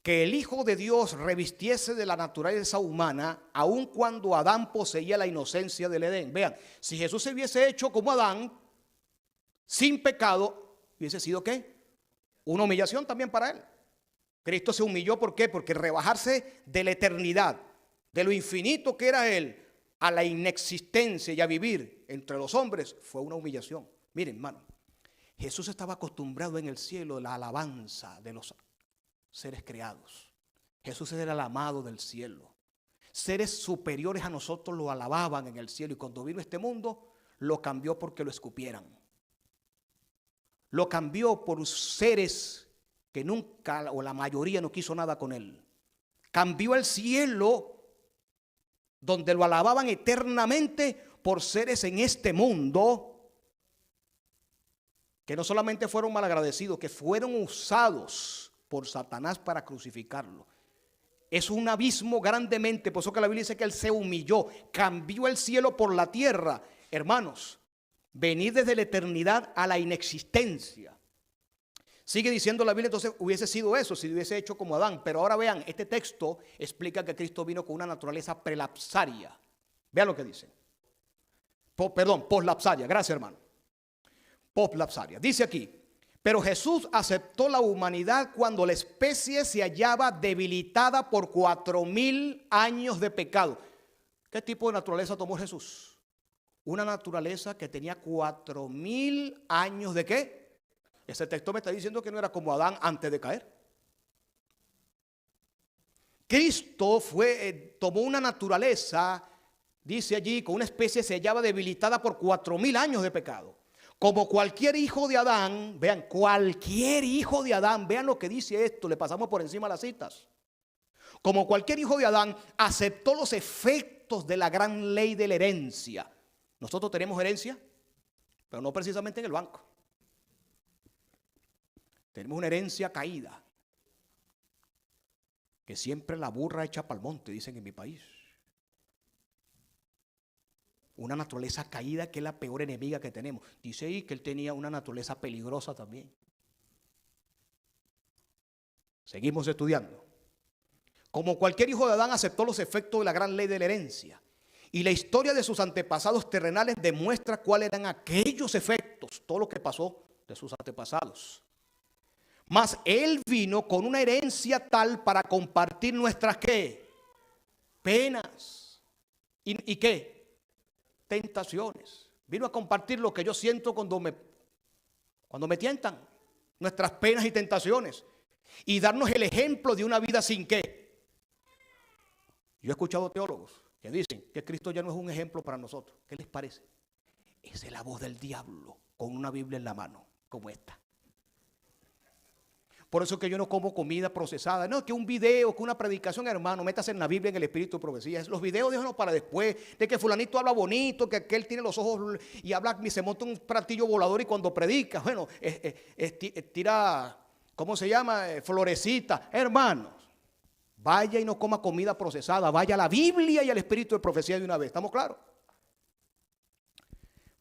que el Hijo de Dios revistiese de la naturaleza humana, aun cuando Adán poseía la inocencia del Edén. Vean, si Jesús se hubiese hecho como Adán, sin pecado, hubiese sido ¿qué? Una humillación también para él. Cristo se humilló, ¿por qué? Porque rebajarse de la eternidad, de lo infinito que era él, a la inexistencia y a vivir entre los hombres, fue una humillación. Miren, hermano, Jesús estaba acostumbrado en el cielo a la alabanza de los seres creados. Jesús era el amado del cielo. Seres superiores a nosotros lo alababan en el cielo, y cuando vino a este mundo lo cambió porque lo escupieran. Lo cambió por seres que nunca o la mayoría no quiso nada con él. Cambió el cielo donde lo alababan eternamente por seres en este mundo que no solamente fueron malagradecidos, que fueron usados por Satanás para crucificarlo. Es un abismo grandemente, por eso que la Biblia dice que él se humilló, cambió el cielo por la tierra. Hermanos, venir desde la eternidad a la inexistencia. Sigue diciendo la Biblia, entonces hubiese sido eso si hubiese hecho como Adán. Pero ahora vean, este texto explica que Cristo vino con una naturaleza prelapsaria. Vean lo que dice. Poslapsaria, gracias hermano. Poslapsaria. Dice aquí, Pero Jesús aceptó la humanidad cuando la especie se hallaba debilitada por 4000 años de pecado. ¿Qué tipo de naturaleza tomó Jesús? Una naturaleza que tenía 4000 años de ¿qué? Ese texto me está diciendo que no era como Adán antes de caer. Cristo tomó una naturaleza, dice allí, con una especie se hallaba debilitada por 4000 años de pecado. Como cualquier hijo de Adán, vean, cualquier hijo de Adán, vean lo que dice esto, le pasamos por encima las citas. Como cualquier hijo de Adán, aceptó los efectos de la gran ley de la herencia. Nosotros tenemos herencia, pero no precisamente en el banco. Tenemos una herencia caída, que siempre la burra echa pa'l monte, dicen en mi país. Una naturaleza caída que es la peor enemiga que tenemos. Dice ahí que él tenía una naturaleza peligrosa también. Seguimos estudiando. Como cualquier hijo de Adán aceptó los efectos de la gran ley de la herencia. Y la historia de sus antepasados terrenales demuestra cuáles eran aquellos efectos, todo lo que pasó de sus antepasados. Mas él vino con una herencia tal para compartir nuestras ¿qué? Penas. ¿Y qué? Tentaciones. Vino a compartir lo que yo siento cuando me tientan, nuestras penas y tentaciones, y darnos el ejemplo de una vida sin qué. Yo he escuchado teólogos que dicen que Cristo ya no es un ejemplo para nosotros. ¿Qué les parece? Esa es la voz del diablo con una Biblia en la mano, como esta. Por eso es que yo no como comida procesada. No, que un video, que una predicación, hermano, métase en la Biblia, en el espíritu de profecía. Los videos déjanos para después, de que fulanito habla bonito, que aquel tiene los ojos y habla, se monta un platillo volador y cuando predica, bueno, tira, ¿cómo se llama? Florecita. Hermanos, vaya y no coma comida procesada, vaya a la Biblia y al espíritu de profecía de una vez. ¿Estamos claros?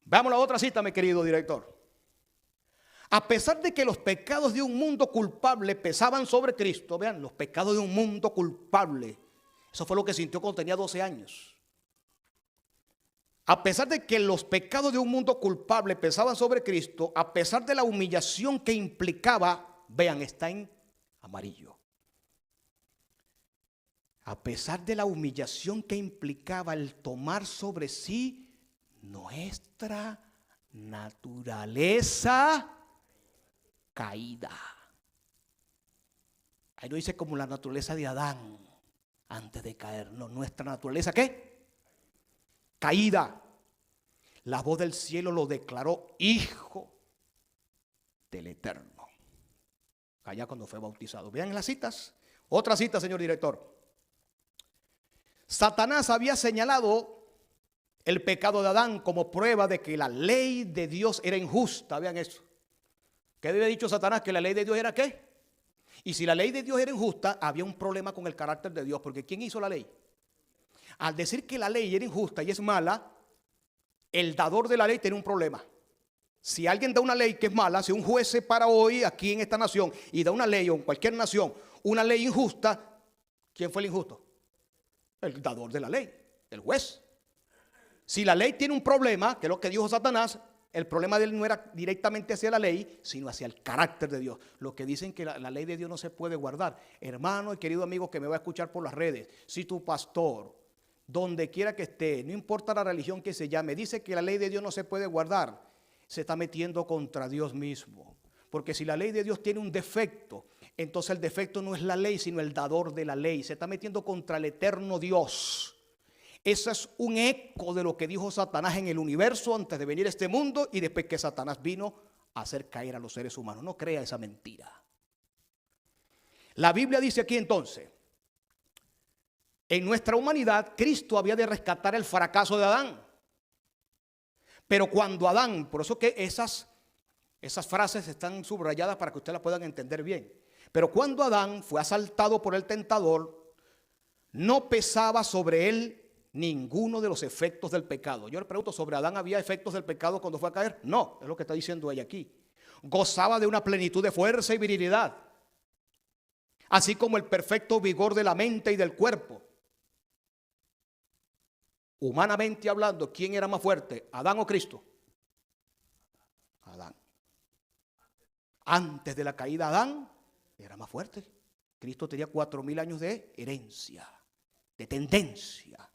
Veamos la otra cita, mi querido director. A pesar de que los pecados de un mundo culpable pesaban sobre Cristo, vean, los pecados de un mundo culpable, eso fue lo que sintió cuando tenía 12 años. A pesar de que los pecados de un mundo culpable pesaban sobre Cristo, a pesar de la humillación que implicaba, vean, está en amarillo. A pesar de la humillación que implicaba el tomar sobre sí nuestra naturaleza caída. Ahí no dice como la naturaleza de Adán antes de caer. No, nuestra naturaleza ¿qué? Caída. La voz del cielo lo declaró hijo del Eterno. Allá cuando fue bautizado. Vean las citas. Otra cita, señor director. Satanás había señalado el pecado de Adán como prueba de que la ley de Dios era injusta. Vean eso. ¿Qué había dicho Satanás? Que la ley de Dios era ¿qué? Y si la ley de Dios era injusta, había un problema con el carácter de Dios. Porque ¿quién hizo la ley? Al decir que la ley era injusta y es mala, el dador de la ley tiene un problema. Si alguien da una ley que es mala, si un juez se para hoy aquí en esta nación y da una ley o en cualquier nación, una ley injusta, ¿quién fue el injusto? El dador de la ley, el juez. Si la ley tiene un problema, que es lo que dijo Satanás, el problema de él no era directamente hacia la ley, sino hacia el carácter de Dios. Lo que dicen que la ley de Dios no se puede guardar. Hermano y querido amigo que me va a escuchar por las redes, si tu pastor, donde quiera que esté, no importa la religión que se llame, dice que la ley de Dios no se puede guardar, se está metiendo contra Dios mismo. Porque si la ley de Dios tiene un defecto, entonces el defecto no es la ley, sino el dador de la ley. Se está metiendo contra el eterno Dios. Eso es un eco de lo que dijo Satanás en el universo antes de venir a este mundo y después que Satanás vino a hacer caer a los seres humanos. No crea esa mentira. La Biblia dice aquí entonces, en nuestra humanidad Cristo había de rescatar el fracaso de Adán. Pero cuando Adán, por eso que esas frases están subrayadas para que ustedes las puedan entender bien. Pero cuando Adán fue asaltado por el tentador, no pesaba sobre él ninguno de los efectos del pecado. Yo le pregunto, ¿sobre Adán había efectos del pecado cuando fue a caer? No, es lo que está diciendo ella aquí. Gozaba de una plenitud de fuerza y virilidad, así como el perfecto vigor de la mente y del cuerpo. Humanamente hablando, ¿quién era más fuerte, Adán o Cristo? Adán. Antes de la caída de Adán, era más fuerte. Cristo tenía 4000 años de herencia, de tendencia.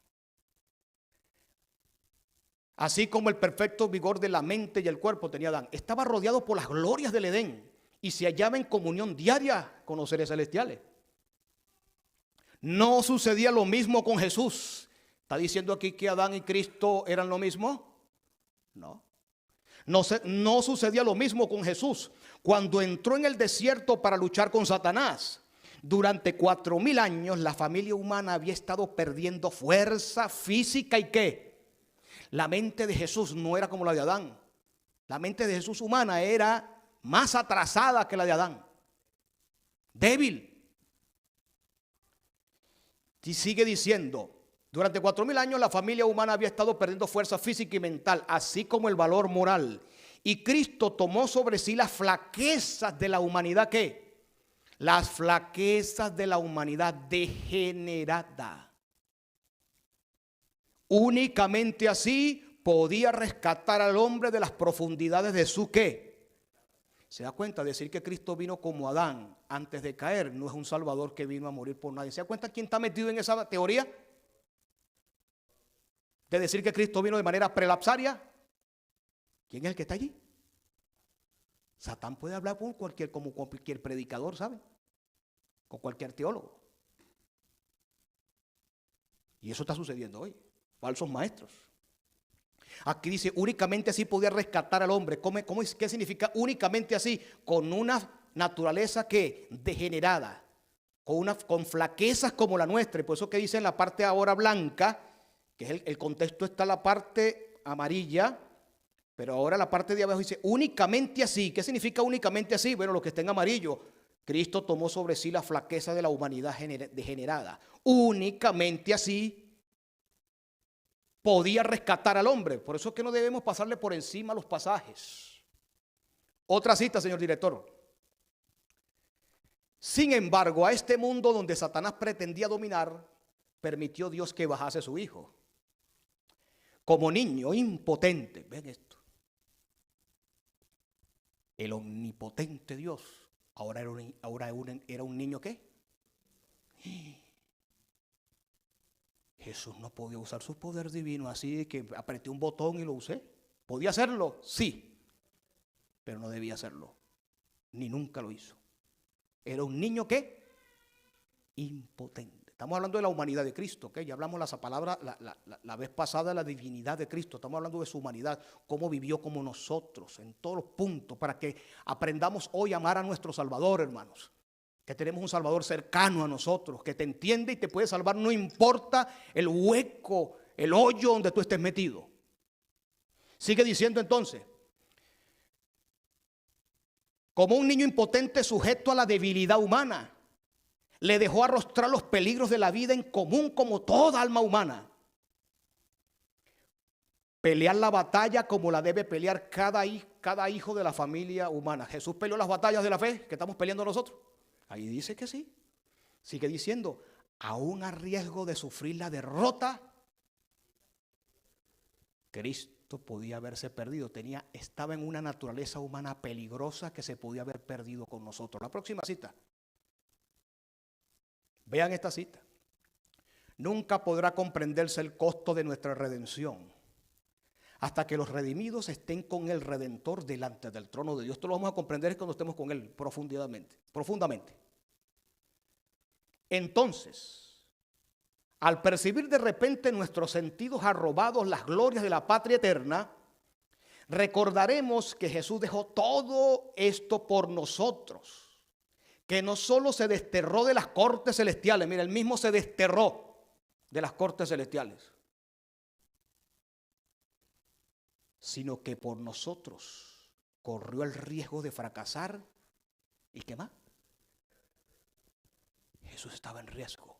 Así como el perfecto vigor de la mente y el cuerpo tenía Adán. Estaba rodeado por las glorias del Edén y se hallaba en comunión diaria con los seres celestiales. No sucedía lo mismo con Jesús. ¿Está diciendo aquí que Adán y Cristo eran lo mismo? No. No sucedía lo mismo con Jesús. Cuando entró en el desierto para luchar con Satanás, durante 4000 años la familia humana había estado perdiendo fuerza física. ¿Y qué? La mente de Jesús no era como la de Adán. La mente de Jesús humana era más atrasada que la de Adán. Débil. Y sigue diciendo, durante 4000 años la familia humana había estado perdiendo fuerza física y mental, así como el valor moral. Y Cristo tomó sobre sí las flaquezas de la humanidad. ¿Qué? Las flaquezas de la humanidad degenerada. Únicamente así podía rescatar al hombre de las profundidades de su ¿qué? ¿Se da cuenta? Decir que Cristo vino como Adán antes de caer no es un salvador que vino a morir por nadie. ¿Se da cuenta quién está metido en esa teoría? De decir que Cristo vino de manera prelapsaria. ¿Quién es el que está allí? Satán puede hablar como cualquier predicador, ¿sabe? Con cualquier teólogo. Y eso está sucediendo hoy. Falsos maestros. Aquí dice, únicamente así podía rescatar al hombre. ¿Qué significa únicamente así? Con una naturaleza que degenerada, con flaquezas como la nuestra. Y por eso que dice en la parte ahora blanca, que es el contexto está la parte amarilla, pero ahora la parte de abajo dice únicamente así. ¿Qué significa únicamente así? Bueno, lo que está en amarillo, Cristo tomó sobre sí la flaqueza de la humanidad degenerada. Únicamente así podía rescatar al hombre. Por eso es que no debemos pasarle por encima los pasajes. Otra cita, señor director. Sin embargo, a este mundo donde Satanás pretendía dominar, permitió Dios que bajase su Hijo. Como niño impotente. Ven esto. El omnipotente Dios. Ahora era un niño ¿qué? Jesús no podía usar su poder divino así que apreté un botón y lo usé. ¿Podía hacerlo? Sí, pero no debía hacerlo. Ni nunca lo hizo. Era un niño ¿qué? Impotente. Estamos hablando de la humanidad de Cristo, ¿ok? Ya hablamos esa palabra la vez pasada de la divinidad de Cristo. Estamos hablando de su humanidad, cómo vivió como nosotros, en todos los puntos, para que aprendamos hoy a amar a nuestro Salvador, hermanos. Que tenemos un Salvador cercano a nosotros, que te entiende y te puede salvar, no importa el hueco, el hoyo donde tú estés metido. Sigue diciendo entonces, como un niño impotente sujeto a la debilidad humana, le dejó arrostrar los peligros de la vida en común como toda alma humana. Pelear la batalla como la debe pelear cada hijo de la familia humana. Jesús peleó las batallas de la fe que estamos peleando nosotros. Ahí dice que sí. Sigue diciendo, aún a riesgo de sufrir la derrota, Cristo podía haberse perdido. Estaba en una naturaleza humana peligrosa que se podía haber perdido con nosotros. La próxima cita. Vean esta cita. Nunca podrá comprenderse el costo de nuestra redención hasta que los redimidos estén con el Redentor delante del trono de Dios. Esto lo vamos a comprender cuando estemos con Él profundamente. Entonces, al percibir de repente nuestros sentidos arrobados las glorias de la patria eterna, recordaremos que Jesús dejó todo esto por nosotros, que no solo se desterró de las cortes celestiales, mira, Él mismo se desterró de las cortes celestiales, sino que por nosotros corrió el riesgo de fracasar. ¿Y qué más? Jesús estaba en riesgo.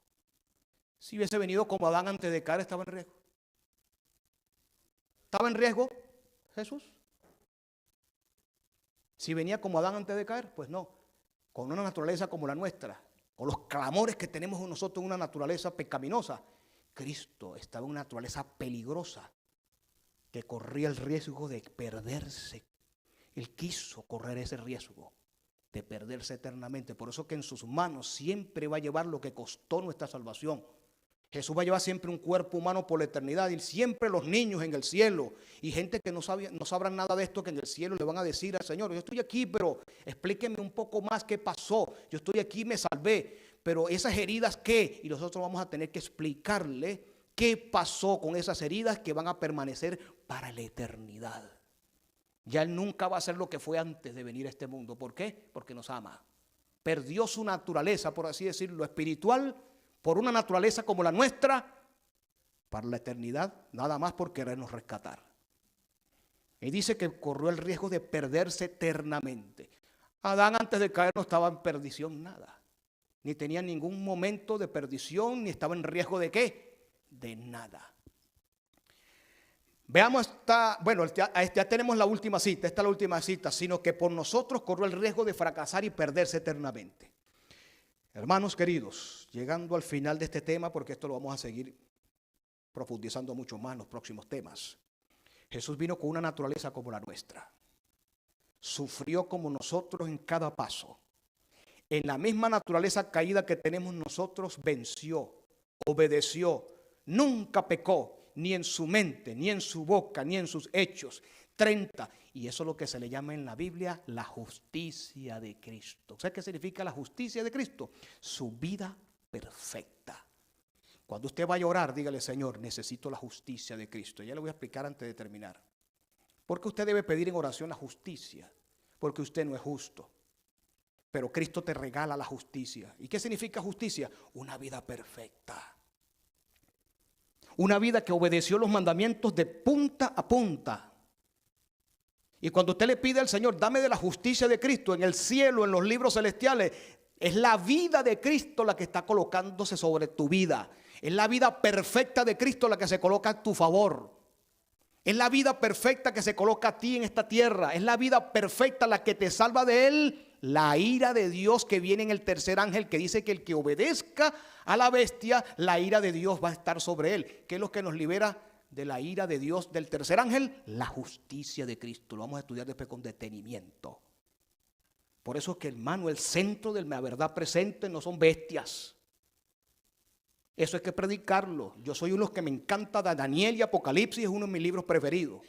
Si hubiese venido como Adán antes de caer, estaba en riesgo. ¿Estaba en riesgo Jesús? Si venía como Adán antes de caer, pues no. Con una naturaleza como la nuestra, con los clamores que tenemos nosotros en una naturaleza pecaminosa, Cristo estaba en una naturaleza peligrosa que corría el riesgo de perderse. Él quiso correr ese riesgo. de perderse eternamente. Por eso que en sus manos siempre va a llevar lo que costó nuestra salvación. Jesús va a llevar siempre un cuerpo humano por la eternidad, y siempre los niños en el cielo y gente que no sabrán nada de esto, que en el cielo le van a decir al Señor: yo estoy aquí, pero explíqueme un poco más qué pasó. Yo estoy aquí, me salvé, pero esas heridas, ¿qué? Y nosotros vamos a tener que explicarle qué pasó con esas heridas que van a permanecer para la eternidad. Ya Él nunca va a ser lo que fue antes de venir a este mundo. ¿Por qué? Porque nos ama. Perdió su naturaleza, por así decirlo, espiritual, por una naturaleza como la nuestra, para la eternidad, nada más por querernos rescatar. Y dice que corrió el riesgo de perderse eternamente. Adán, antes de caer, no estaba en perdición nada, ni tenía ningún momento de perdición, ni estaba en riesgo de ¿qué? De nada. Veamos ya tenemos la última cita, esta es la última cita, sino que por nosotros corrió el riesgo de fracasar y perderse eternamente. Hermanos queridos, llegando al final de este tema, porque esto lo vamos a seguir profundizando mucho más en los próximos temas. Jesús vino con una naturaleza como la nuestra. Sufrió como nosotros en cada paso. En la misma naturaleza caída que tenemos nosotros, venció, obedeció, nunca pecó, ni en su mente, ni en su boca, ni en sus hechos. 30. Y eso es lo que se le llama en la Biblia la justicia de Cristo. ¿Sabes qué significa la justicia de Cristo? Su vida perfecta. Cuando usted vaya a orar, dígale: Señor, necesito la justicia de Cristo. Ya le voy a explicar antes de terminar. Porque usted debe pedir en oración la justicia, porque usted no es justo. Pero Cristo te regala la justicia. ¿Y qué significa justicia? Una vida perfecta. Una vida que obedeció los mandamientos de punta a punta. Y cuando usted le pide al Señor: dame de la justicia de Cristo en el cielo, en los libros celestiales, es la vida de Cristo la que está colocándose sobre tu vida. Es la vida perfecta de Cristo la que se coloca a tu favor. Es la vida perfecta que se coloca a ti en esta tierra. Es la vida perfecta la que te salva de Él. La ira de Dios que viene en el tercer ángel, que dice que el que obedezca a la bestia, la ira de Dios va a estar sobre él. ¿Qué es lo que nos libera de la ira de Dios del tercer ángel? La justicia de Cristo. Lo vamos a estudiar después con detenimiento. Por eso es que, hermano, el centro de la verdad presente no son bestias. Eso hay que predicarlo. Yo soy uno de los que me encanta de Daniel y Apocalipsis, es uno de mis libros preferidos.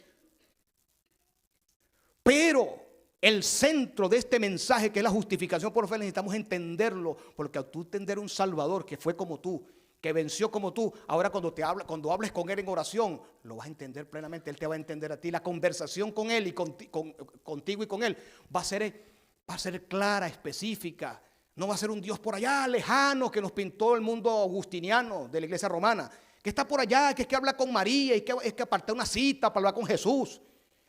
Pero el centro de este mensaje, que es la justificación por fe, necesitamos entenderlo, porque al tú entender un Salvador que fue como tú, que venció como tú, ahora cuando hables con Él en oración, lo vas a entender plenamente. Él te va a entender a ti. La conversación con Él y contigo y con Él va a ser clara, específica. No va a ser un Dios por allá lejano que nos pintó el mundo agustiniano de la iglesia romana, que está por allá, que es que habla con María y que es que aparta una cita para hablar con Jesús.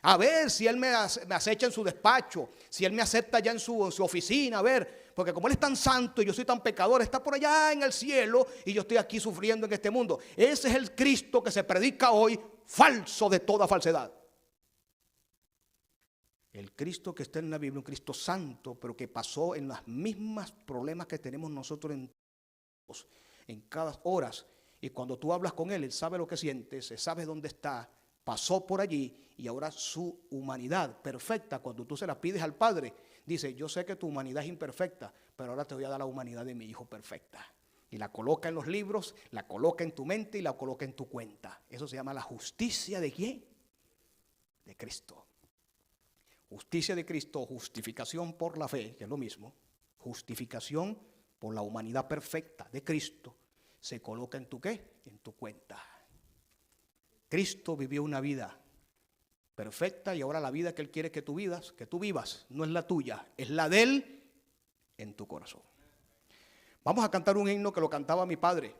A ver si Él me acecha en su despacho, si Él me acepta ya en su oficina, a ver, porque como Él es tan santo y yo soy tan pecador, está por allá en el cielo y yo estoy aquí sufriendo en este mundo. Ese es el Cristo que se predica hoy, falso de toda falsedad. El Cristo que está en la Biblia, un Cristo santo, pero que pasó en las mismas problemas que tenemos nosotros en cada hora. Y cuando tú hablas con Él, Él sabe lo que sientes, Él sabe dónde está, pasó por allí, y ahora su humanidad perfecta, cuando tú se la pides al Padre, dice: yo sé que tu humanidad es imperfecta, pero ahora te voy a dar la humanidad de mi Hijo perfecta. Y la coloca en los libros, la coloca en tu mente y la coloca en tu cuenta. Eso se llama la justicia ¿de quién? De Cristo. Justicia de Cristo, justificación por la fe, que es lo mismo. Justificación por la humanidad perfecta de Cristo, se coloca en tu ¿qué? En tu cuenta. Cristo vivió una vida perfecta y ahora la vida que Él quiere que tú vivas, no es la tuya, es la de Él en tu corazón. Vamos a cantar un himno que lo cantaba mi padre.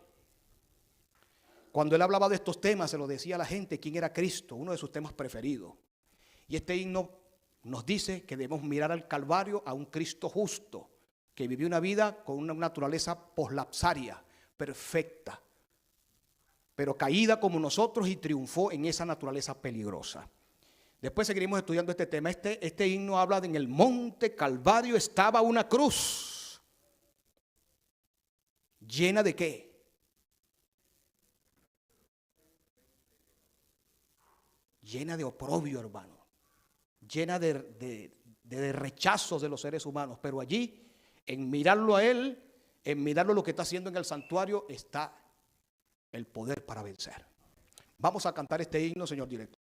Cuando él hablaba de estos temas, se lo decía a la gente quién era Cristo, uno de sus temas preferidos. Y este himno nos dice que debemos mirar al Calvario, a un Cristo justo, que vivió una vida con una naturaleza poslapsaria, perfecta, pero caída como nosotros, y triunfó en esa naturaleza peligrosa. Después seguiremos estudiando este tema. Este himno habla de: en el monte Calvario estaba una cruz. ¿Llena de qué? Llena de oprobio, hermano. Llena de de rechazo de los seres humanos. Pero allí, en mirarlo a Él, en mirarlo lo que está haciendo en el santuario, está el poder para vencer. Vamos a cantar este himno, señor director.